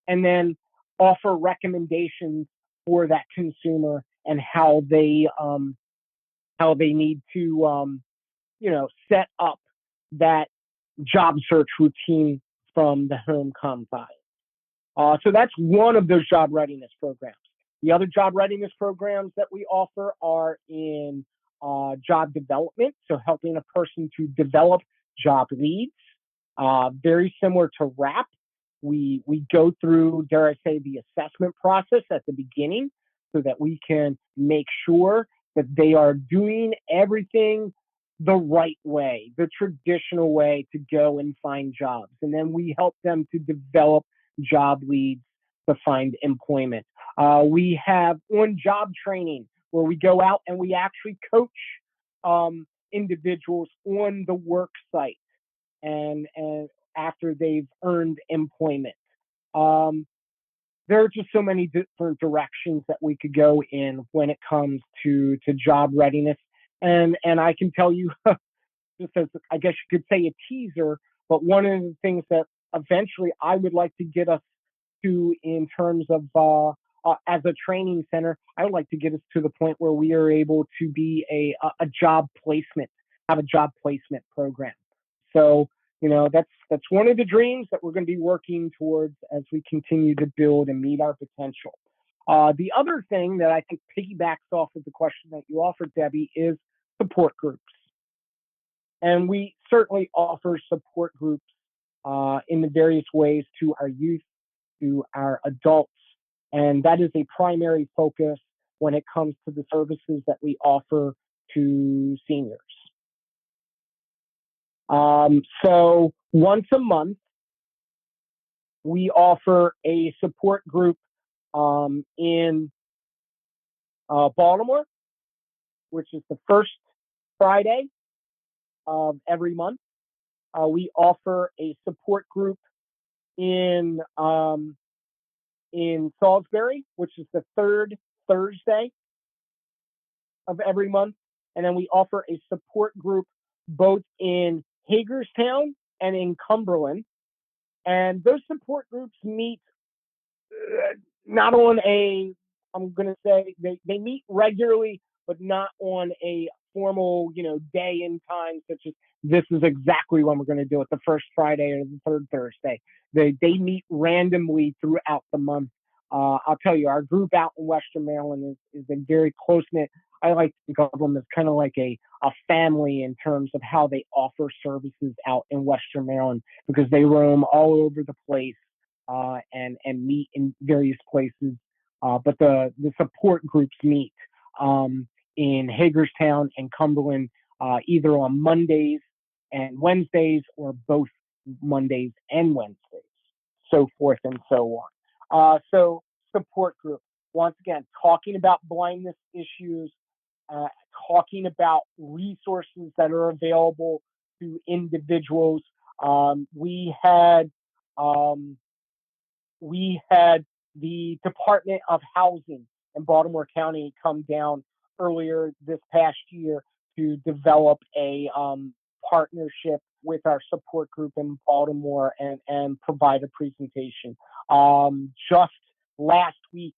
and then offer recommendations for that consumer and how they need to set up that job search routine from the home confines. So that's one of those job readiness programs. The other job readiness programs that we offer are in job development, so helping a person to develop job leads. Very similar to RAP. We go through, dare I say, the assessment process at the beginning so that we can make sure that they are doing everything the right way, the traditional way to go and find jobs. And then we help them to develop job leads to find employment. We have on-job training where we go out and we actually coach individuals on the work site and after they've earned employment. There are just so many different directions that we could go in when it comes to job readiness. And I can tell you, just as I guess you could say a teaser, but one of the things that eventually I would like to get us to in terms of as a training center, I would like to get us to the point where we are able to be a job placement, have a job placement program. So, that's one of the dreams that we're going to be working towards as we continue to build and meet our potential. The other thing that I think piggybacks off of the question that you offered, Debbie, is support groups. And we certainly offer support groups in the various ways to our youth, to our adults. And that is a primary focus when it comes to the services that we offer to seniors. So once a month, we offer a support group in Baltimore, which is the first Friday of every month. We offer a support group in Salisbury, which is the third Thursday of every month. And then we offer a support group both in Hagerstown and in Cumberland. And those support groups meet not on I'm going to say they meet regularly, but not on a formal, day and time, such as this is exactly when we're going to do it, the first Friday or the third Thursday. They meet randomly throughout the month. I'll tell you, our group out in Western Maryland is a very close-knit. I like to think of them as kind of like a family in terms of how they offer services out in Western Maryland, because they roam all over the place and meet in various places. But the support groups meet in Hagerstown and Cumberland either on Mondays and Wednesdays or both Mondays and Wednesdays, so forth and so on. So support group, once again, talking about blindness issues, talking about resources that are available to individuals. We had the Department of Housing in Baltimore County come down earlier this past year to develop a partnership with our support group in Baltimore and provide a presentation. Just last week,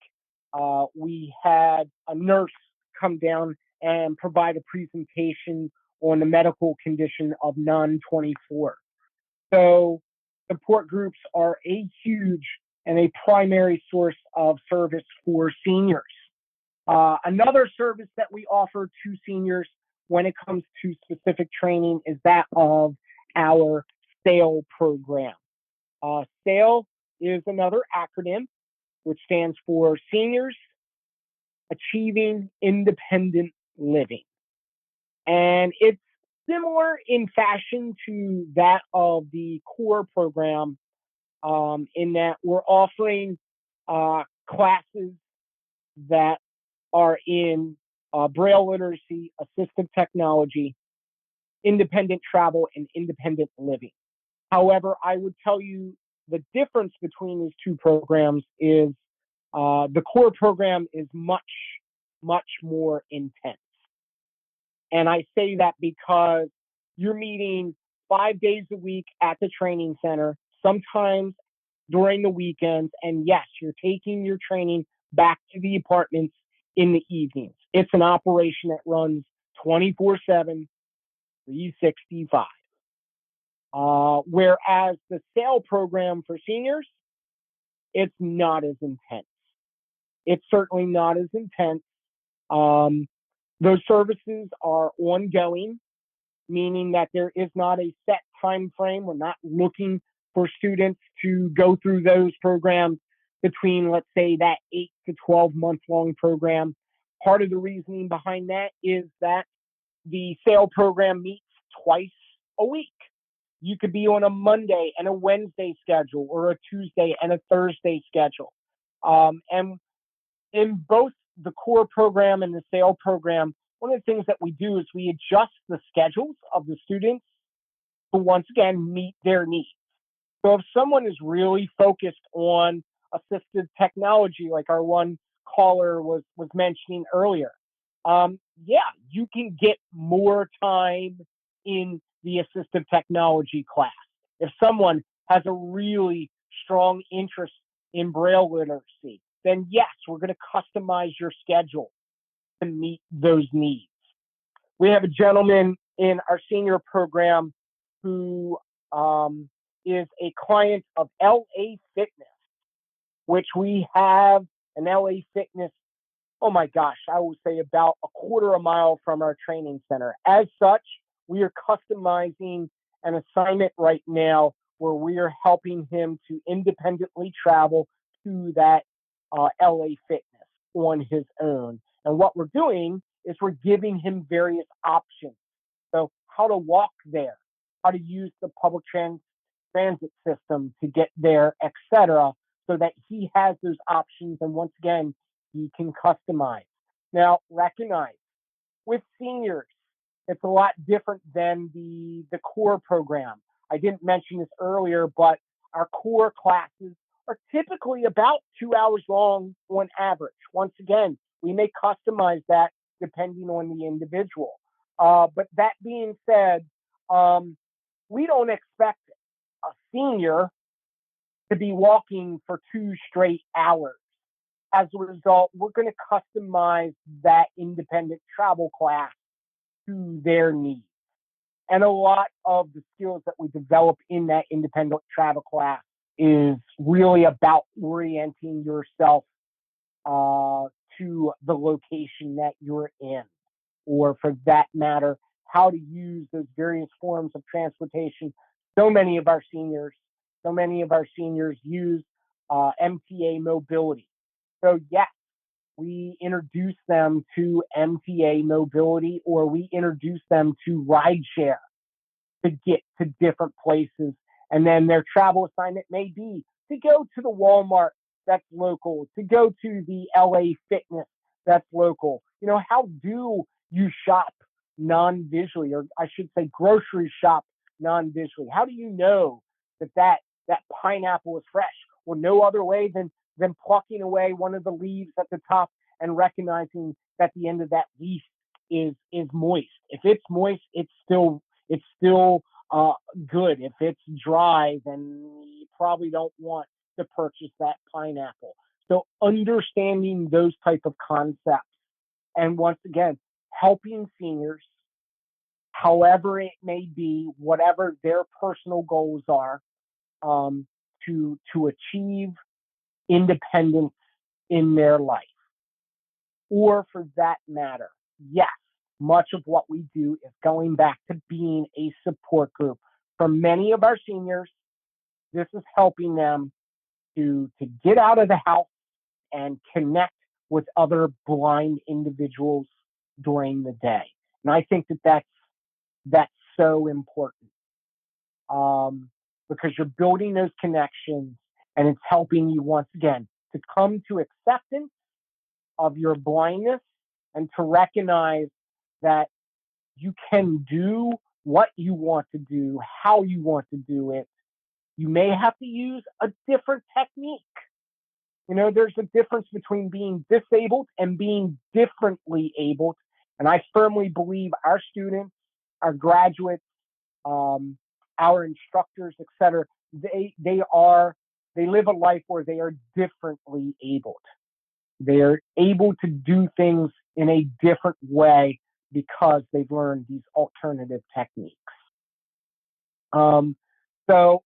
we had a nurse come down and provide a presentation on the medical condition of non-24. So support groups are a huge and a primary source of service for seniors. Another service that we offer to seniors when it comes to specific training is that of our SAIL program. SAIL is another acronym which stands for Seniors Achieving Independent Living. And it's similar in fashion to that of the core program, in that we're offering classes that are in Braille literacy, assistive technology, independent travel, and independent living. However, I would tell you the difference between these two programs is the core program is much, much more intense. And I say that because you're meeting 5 days a week at the training center, sometimes during the weekends. And yes, you're taking your training back to the apartments in the evenings. It's an operation that runs 24/7, 365. Whereas the SAIL program for seniors, it's not as intense. It's certainly not as intense. Those services are ongoing, meaning that there is not a set time frame. We're not looking for students to go through those programs between, let's say, that 8 to 12 month long program. Part of the reasoning behind that is that the SAIL program meets twice a week. You could be on a Monday and a Wednesday schedule, or a Tuesday and a Thursday schedule. And in both the core program and the SAIL program, one of the things that we do is we adjust the schedules of the students to once again meet their needs. So if someone is really focused on assistive technology, like our one caller was mentioning earlier, yeah, you can get more time in the assistive technology class. If someone has a really strong interest in Braille literacy, then yes, we're going to customize your schedule to meet those needs. We have a gentleman in our senior program who is a client of LA Fitness, which we have an LA Fitness, oh my gosh, I would say about a quarter of a mile from our training center. As such, we are customizing an assignment right now where we are helping him to independently travel to that LA Fitness on his own. And what we're doing is we're giving him various options. So how to walk there, how to use the public transit system to get there, etc., so that he has those options. And once again, he can customize. Now, recognize with seniors, it's a lot different than the core program. I didn't mention this earlier, but our core classes are typically about 2 hours long on average. Once again, we may customize that depending on the individual. But that being said, we don't expect a senior to be walking for 2 straight hours. As a result, we're going to customize that independent travel class to their needs. And a lot of the skills that we develop in that independent travel class is really about orienting yourself to the location that you're in, or for that matter, how to use those various forms of transportation. So many of our seniors use MTA mobility. So yes, we introduce them to MTA mobility, or we introduce them to rideshare to get to different places. And then their travel assignment may be to go to the Walmart that's local, to go to the LA Fitness that's local. You know, how do you shop non-visually, or I should say grocery shop non-visually? How do you know that pineapple is fresh? Well, no other way than plucking away one of the leaves at the top and recognizing that the end of that leaf is moist. If it's moist, it's still good. If it's dry, then you probably don't want to purchase that pineapple. So understanding those type of concepts, and once again, helping seniors, however it may be, whatever their personal goals are, to achieve independence in their life. Or for that matter, yes, much of what we do is going back to being a support group. For many of our seniors, this is helping them to get out of the house and connect with other blind individuals during the day. And I think that's so important, because you're building those connections, and it's helping you once again to come to acceptance of your blindness and to recognize that you can do what you want to do, how you want to do it. You may have to use a different technique. You know, there's a difference between being disabled and being differently abled. And I firmly believe our students, our graduates, our instructors, etc., they live a life where they are differently abled. They are able to do things in a different way because they've learned these alternative techniques. So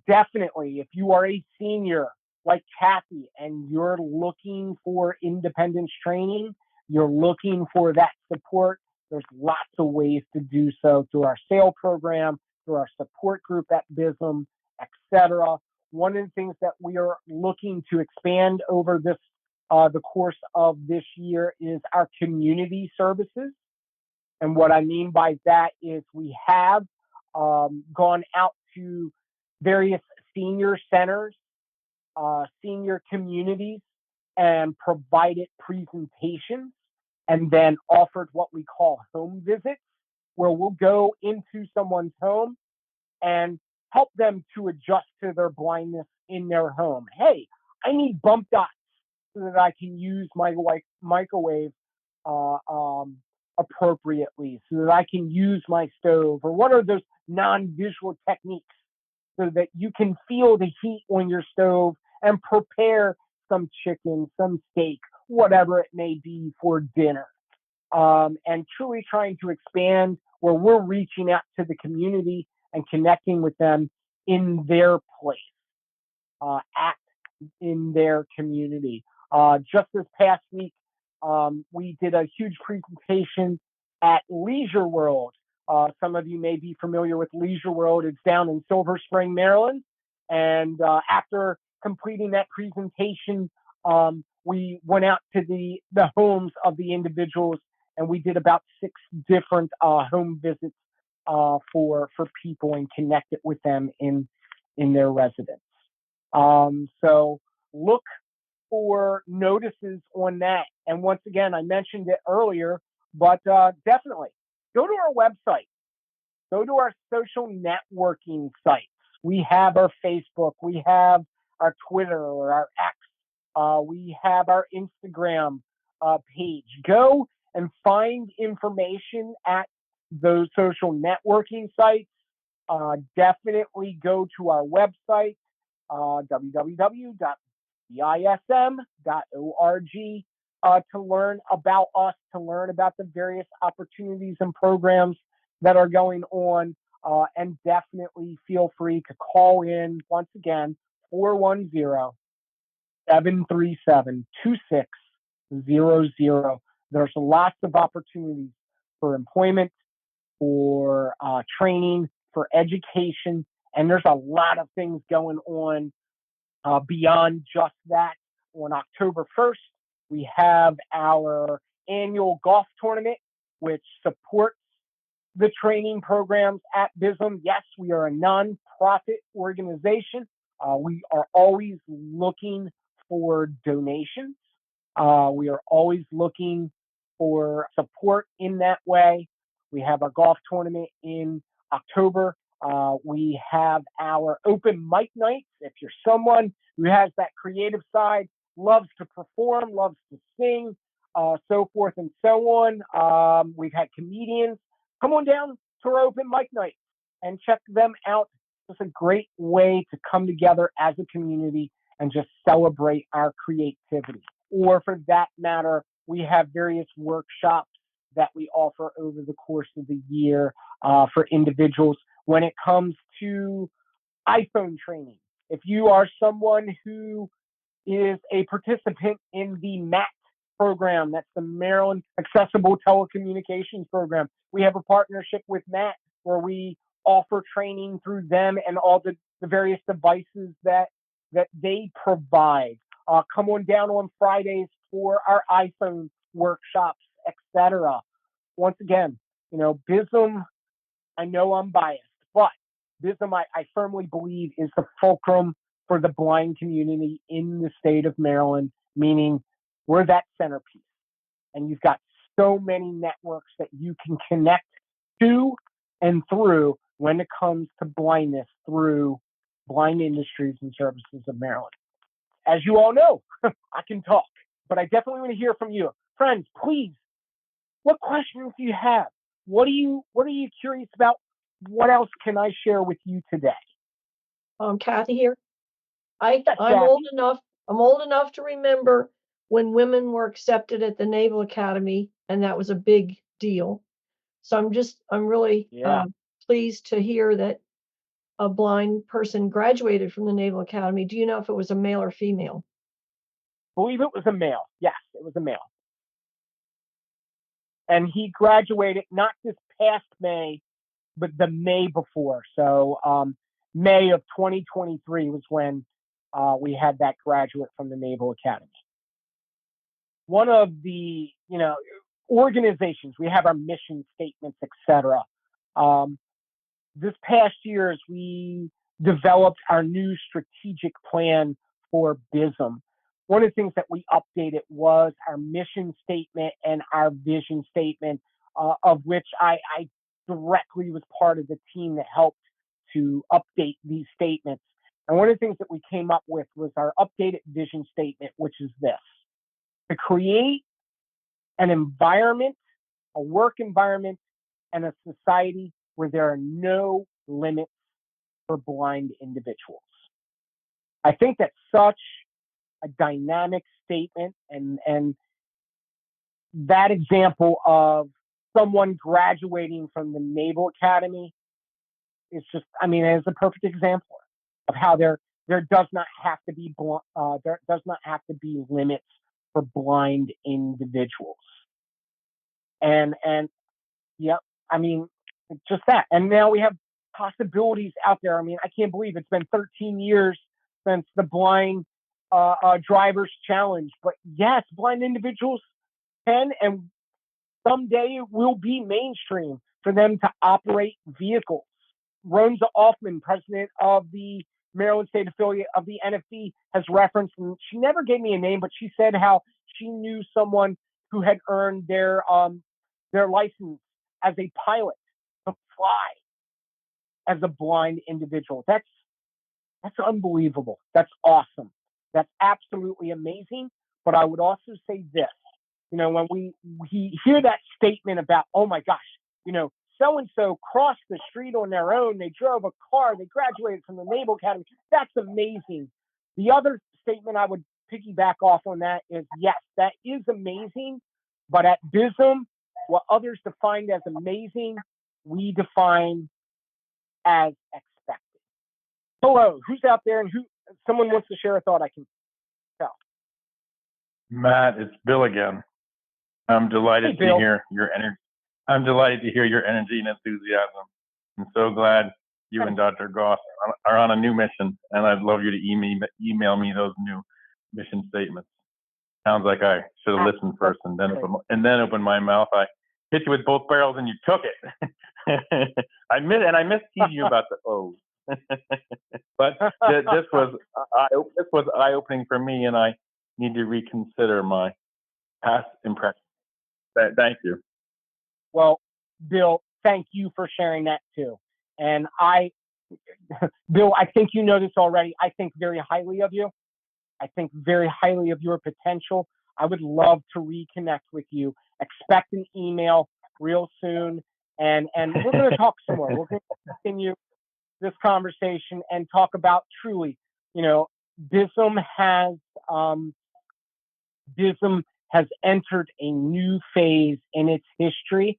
definitely, if you are a senior like Kathy and you're looking for independence training, you're looking for that support, there's lots of ways to do so through our SAIL program, through our support group at Bism, etc. One of the things that we are looking to expand over the course of this year is our community services. And what I mean by that is we have gone out to various senior centers, senior communities, and provided presentations and then offered what we call home visits, where we'll go into someone's home and help them to adjust to their blindness in their home. Hey, I need bump dots so that I can use my microwave appropriately, so that I can use my stove, or what are those non-visual techniques so that you can feel the heat on your stove and prepare some chicken, some steak, whatever it may be for dinner. And truly trying to expand where we're reaching out to the community and connecting with them in their place, in their community. Just this past week, we did a huge presentation at Leisure World. Some of you may be familiar with Leisure World. It's down in Silver Spring, Maryland. And after completing that presentation, we went out to the homes of the individuals, and we did about 6 different home visits for people and connected with them in their residence. So look for notices on that. And once again, I mentioned it earlier, but definitely go to our website, go to our social networking sites. We have our Facebook, we have our Twitter or our X, we have our Instagram page. Go and find information at those social networking sites. Definitely go to our website, www.bism.org, to learn about us, to learn about the various opportunities and programs that are going on. And definitely feel free to call in, once again, 410-737-2600. There's lots of opportunities for employment, for training, for education, and there's a lot of things going on beyond just that. On October 1st, we have our annual golf tournament, which supports the training programs at Bism. Yes, we are a nonprofit organization. We are always looking for donations. We are always looking for support in that way. We have our golf tournament in October. We have our open mic nights. If you're someone who has that creative side, loves to perform, loves to sing, so forth and so on. We've had comedians. Come on down to our open mic night and check them out. It's a great way to come together as a community and just celebrate our creativity. Or for that matter, we have various workshops that we offer over the course of the year for individuals when it comes to iPhone training. If you are someone who is a participant in the MAT program, that's the Maryland Accessible Telecommunications Program, we have a partnership with MAT where we offer training through them and all the various devices that they provide. Come on down on Fridays for our iPhone workshops, etc. Once again, Bism, I know I'm biased, but Bism, I firmly believe, is the fulcrum for the blind community in the state of Maryland, meaning we're that centerpiece. And you've got so many networks that you can connect to and through when it comes to blindness through Blind Industries and Services of Maryland. As you all know, I can talk, but I definitely want to hear from you. Friends, please, what questions do you have? What are you curious about? What else can I share with you today?
Kathy here. I'm old enough to remember when women were accepted at the Naval Academy, and that was a big deal. So I'm really pleased to hear that a blind person graduated from the Naval Academy. Do you know if it was a male or female?
I believe it was a male. Yes, it was a male. And he graduated not this past May, but the May before. So May of 2023 was when we had that graduate from the Naval Academy. One of the, organizations, we have our mission statements, etc. This past year, as we developed our new strategic plan for Bism, one of the things that we updated was our mission statement and our vision statement, of which I directly was part of the team that helped to update these statements. And one of the things that we came up with was our updated vision statement, which is this: to create an environment, a work environment, and a society where there are no limits for blind individuals. I think that's such a dynamic statement, and that example of someone graduating from the Naval Academy is just, I mean, it's a perfect example of how there does not have to be limits for blind individuals. And yep, I mean, it's just that. And now we have possibilities out there. I mean, I can't believe it's been 13 years since the blind drivers challenge. But yes, blind individuals can, and someday it will be mainstream for them to operate vehicles. Ronza Offman, president of the Maryland State affiliate of the NFB, has referenced, and she never gave me a name, but she said how she knew someone who had earned their license as a pilot to fly as a blind individual. That's unbelievable. That's awesome. That's absolutely amazing. But I would also say this, when we hear that statement about, oh my gosh, so-and-so crossed the street on their own, they drove a car, they graduated from the Naval Academy. That's amazing. The other statement I would piggyback off on that is, yes, that is amazing. But at Bism, what others defined as amazing, we define as expected. Hello, who's out there, and someone wants to share a thought I can tell.
Matt, it's Bill again. I'm delighted to hear your energy. I'm delighted to hear your energy and enthusiasm. I'm so glad you and Dr. Goss are on a new mission, and I'd love you to email me those new mission statements. Sounds like I should have listened first and then opened my mouth. I hit you with both barrels and you took it. I missed teasing you about the O's. But this was eye-opening for me, and I need to reconsider my past impression. Thank you.
Well, Bill, thank you for sharing that too. And Bill, I think you know this already. I think very highly of you. I think very highly of your potential. I would love to reconnect with you. Expect an email real soon. And we're going to talk some more. We're going to continue this conversation and talk about truly, Bism has entered a new phase in its history.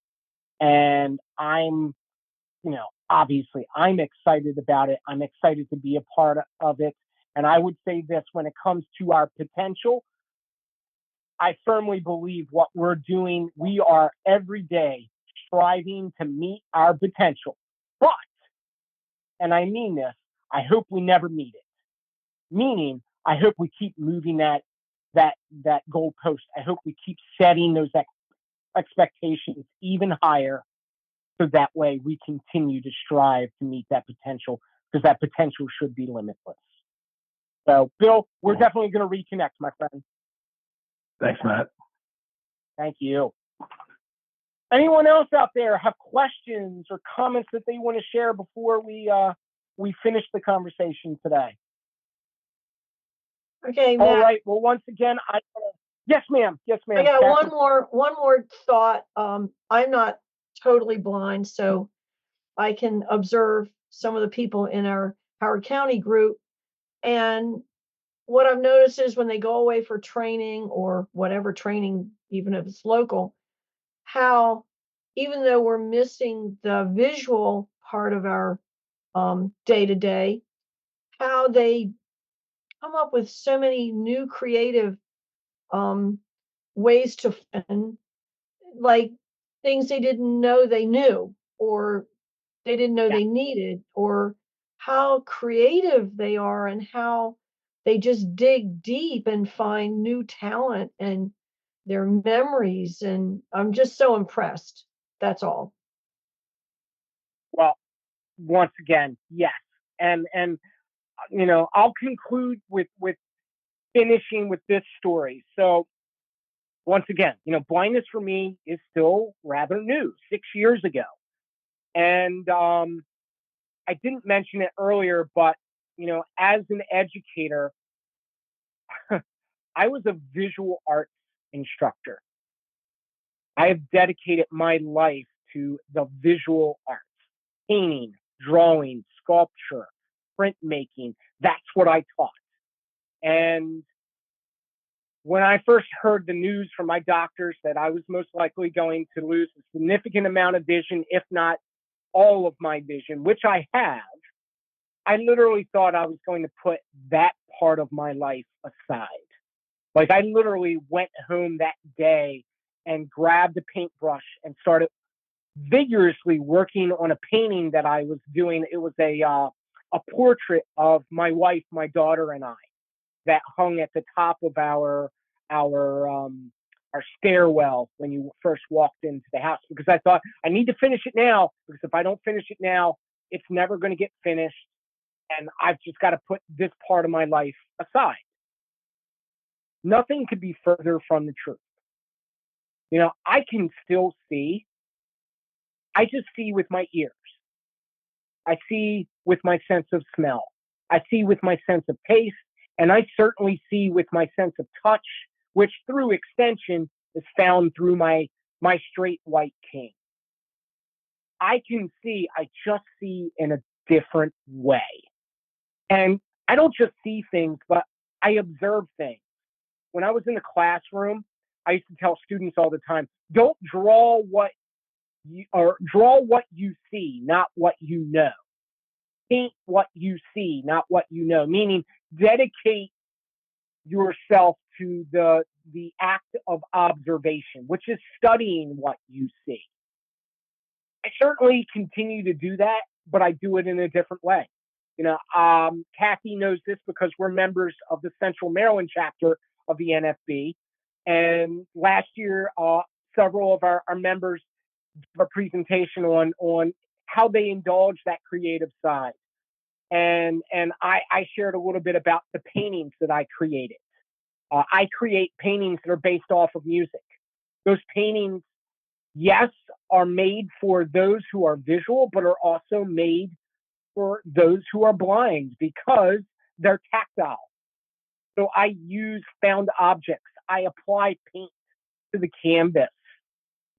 And I'm obviously I'm excited about it. I'm excited to be a part of it. And I would say this, when it comes to our potential, I firmly believe what we're doing, we are every day striving to meet our potential. But, and I mean this, I hope we never meet it. Meaning, I hope we keep moving that goalpost. I hope we keep setting those expectations even higher, so that way we continue to strive to meet that potential, because that potential should be limitless. So, Bill, we're definitely going to reconnect, my friend.
Thanks, Matt.
Thank you. Anyone else out there have questions or comments that they want to share before we finish the conversation today?
Okay, Matt.
All right. Well, once again, yes, ma'am. Yes, ma'am.
I got one more thought. I'm not totally blind, so I can observe some of the people in our Howard County group. And what I've noticed is when they go away for training or whatever training, even if it's local, how even though we're missing the visual part of our day-to-day, how they come up with so many new creative ways to, and like things they didn't know they knew, or they didn't know they needed, or how creative they are and how they just dig deep and find new talent and their memories. And I'm just so impressed. That's all.
Well, once again, yes. And I'll conclude with finishing with this story. So once again, blindness for me is still rather new, 6 years ago. And I didn't mention it earlier, but, as an educator, I was a visual arts instructor. I have dedicated my life to the visual arts, painting, drawing, sculpture, printmaking. That's what I taught. And when I first heard the news from my doctors that I was most likely going to lose a significant amount of vision, if not all of my vision, which I have, I literally thought I was going to put that part of my life aside. Like, I literally went home that day and grabbed a paintbrush and started vigorously working on a painting that I was doing. It was a portrait of my wife, my daughter, and I that hung at the top of our stairwell when you first walked into the house, because I thought I need to finish it now, because if I don't finish it now, it's never going to get finished, and I've just got to put this part of my life aside. Nothing could be further from the truth. I can still see. I just see with my ears. I see with my sense of smell. I see with my sense of taste. And I certainly see with my sense of touch, which through extension is found through my straight white cane. I can see, I just see in a different way. And I don't just see things, but I observe things. When I was in the classroom, I used to tell students all the time, don't draw what you see, not what you know. Paint what you see, not what you know. Meaning, dedicate yourself to the act of observation, which is studying what you see. I certainly continue to do that, but I do it in a different way. Kathy knows this because we're members of the Central Maryland chapter of the NFB. And last year, several of our members gave a presentation on how they indulge that creative side. And I shared a little bit about the paintings that I created. I create paintings that are based off of music. Those paintings, yes, are made for those who are visual, but are also made for those who are blind because they're tactile. So I use found objects. I apply paint to the canvas.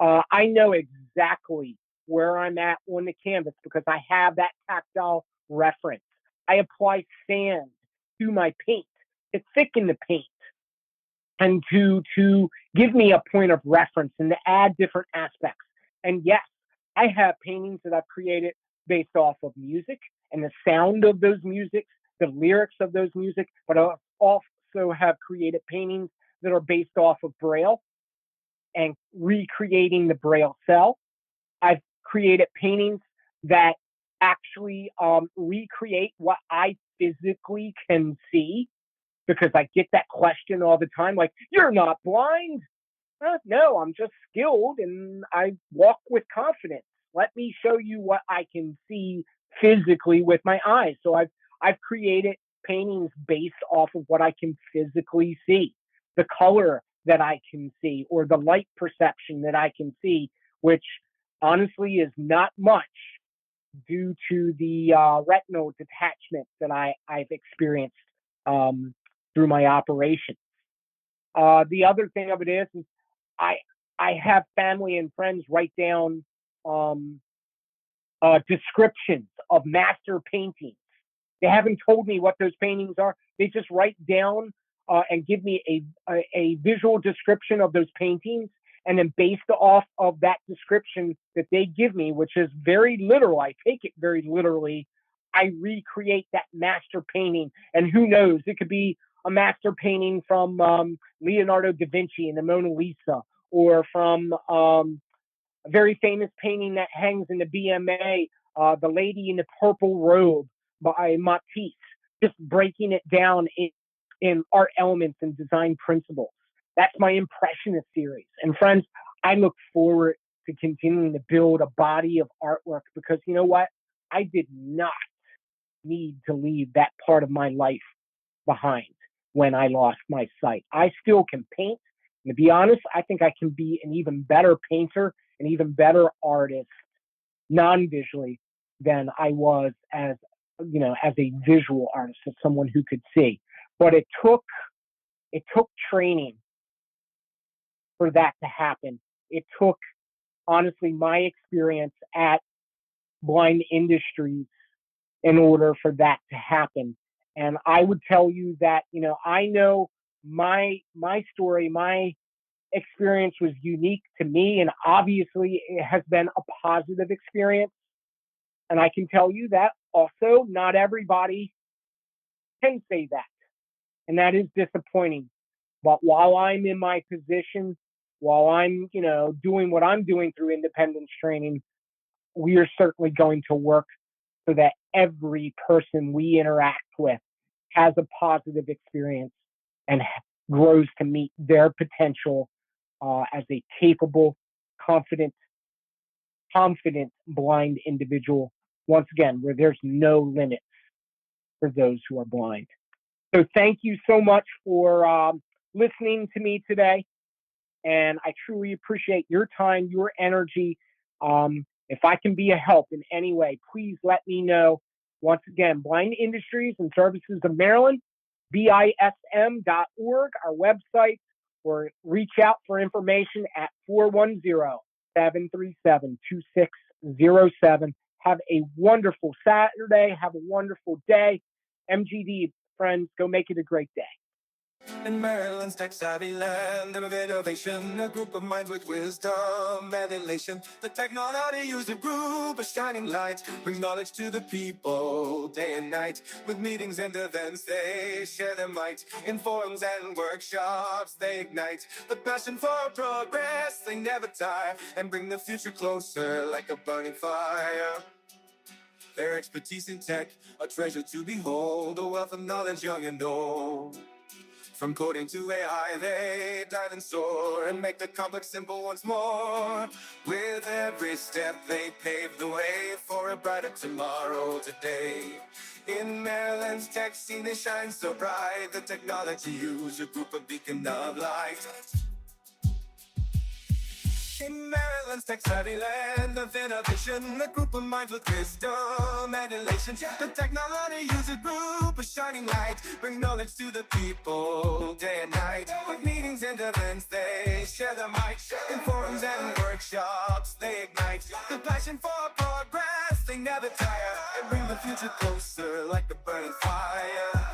I know exactly where I'm at on the canvas because I have that tactile reference. I apply sand to my paint to thicken the paint and to give me a point of reference and to add different aspects. And yes, I have paintings that I've created based off of music and the sound of those music, the lyrics of those music, but I also have created paintings that are based off of Braille and recreating the Braille cell. I've created paintings that actually recreate what I physically can see, because I get that question all the time, like, you're not blind. No, I'm just skilled and I walk with confidence. Let me show you what I can see physically with my eyes. So I've created paintings based off of what I can physically see, the color that I can see, or the light perception that I can see, which honestly is not much due to the retinal detachment that I've experienced through my operation. The other thing of it is I have family and friends write down descriptions of master paintings. They haven't told me what those paintings are. They just write down and give me a visual description of those paintings. And then based off of that description that they give me, which is very literal, I take it very literally, I recreate that master painting. And who knows, it could be a master painting from Leonardo da Vinci and the Mona Lisa, or from a very famous painting that hangs in the BMA, The Lady in the Purple Robe by Matisse, just breaking it down in art elements and design principles. That's my Impressionist series. And friends, I look forward to continuing to build a body of artwork, because you know what? I did not need to leave that part of my life behind. when I lost my sight. I still can paint. And to be honest, I think I can be an even better painter, an even better artist, non-visually, than I was as a visual artist, as someone who could see. But it took training for that to happen. It took, honestly, my experience at Blind Industries in order for that to happen. And I would tell you that, I know my story, my experience was unique to me, and obviously it has been a positive experience. And I can tell you that also not everybody can say that. And that is disappointing. But while I'm in my position, while I'm, doing what I'm doing through independence training, we are certainly going to work so that every person we interact with has a positive experience and grows to meet their potential as a capable, confident blind individual. Once again, where there's no limits for those who are blind. So thank you so much for listening to me today. And I truly appreciate your time, your energy. If I can be a help in any way, please let me know. Once again, Blind Industries and Services of Maryland, BISM.org, our website, or reach out for information at 410-737-2607. Have a wonderful Saturday. Have a wonderful day. MGD, friends, go make it a great day.
In Maryland's tech-savvy land of innovation, a group of minds with wisdom and elation. The technology user group, a shining light, bring knowledge to the people day and night. With meetings and events, they share their might. In forums and workshops, they ignite the passion for progress. They never tire and bring the future closer like a burning fire. Their expertise in tech, a treasure to behold, a wealth of knowledge young and old. From coding to AI, they dive and soar and make the complex simple once more. With every step, they pave the way for a brighter tomorrow today. In Maryland's tech scene, they shine so bright. The technology user group, a beacon of light. In Maryland's tech-savvy land of innovation, a group of minds with wisdom and elation. The technology user group, a shining light, bring knowledge to the people day and night. With meetings and events, they share their might. In forums and workshops, they ignite the passion for progress. They never tire and bring the future closer like a burning fire.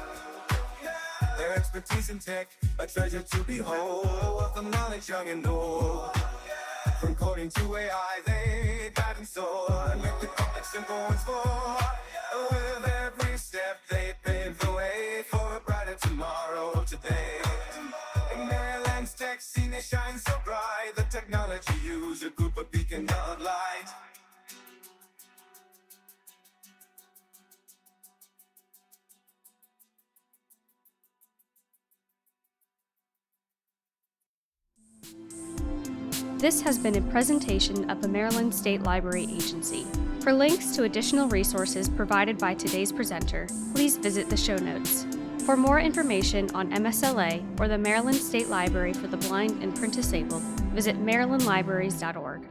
Their expertise in tech, a treasure to behold, a wealth of knowledge young and old. From coding to AI, they dive and soar and make the complex simple once more. With every step, they pave the way for a brighter tomorrow today. In Maryland's tech scene, they shine so bright. The technology user group, a beacon of light.
This has been a presentation of the Maryland State Library Agency. For links to additional resources provided by today's presenter, please visit the show notes. For more information on MSLA or the Maryland State Library for the Blind and Print Disabled, visit marylandlibraries.org.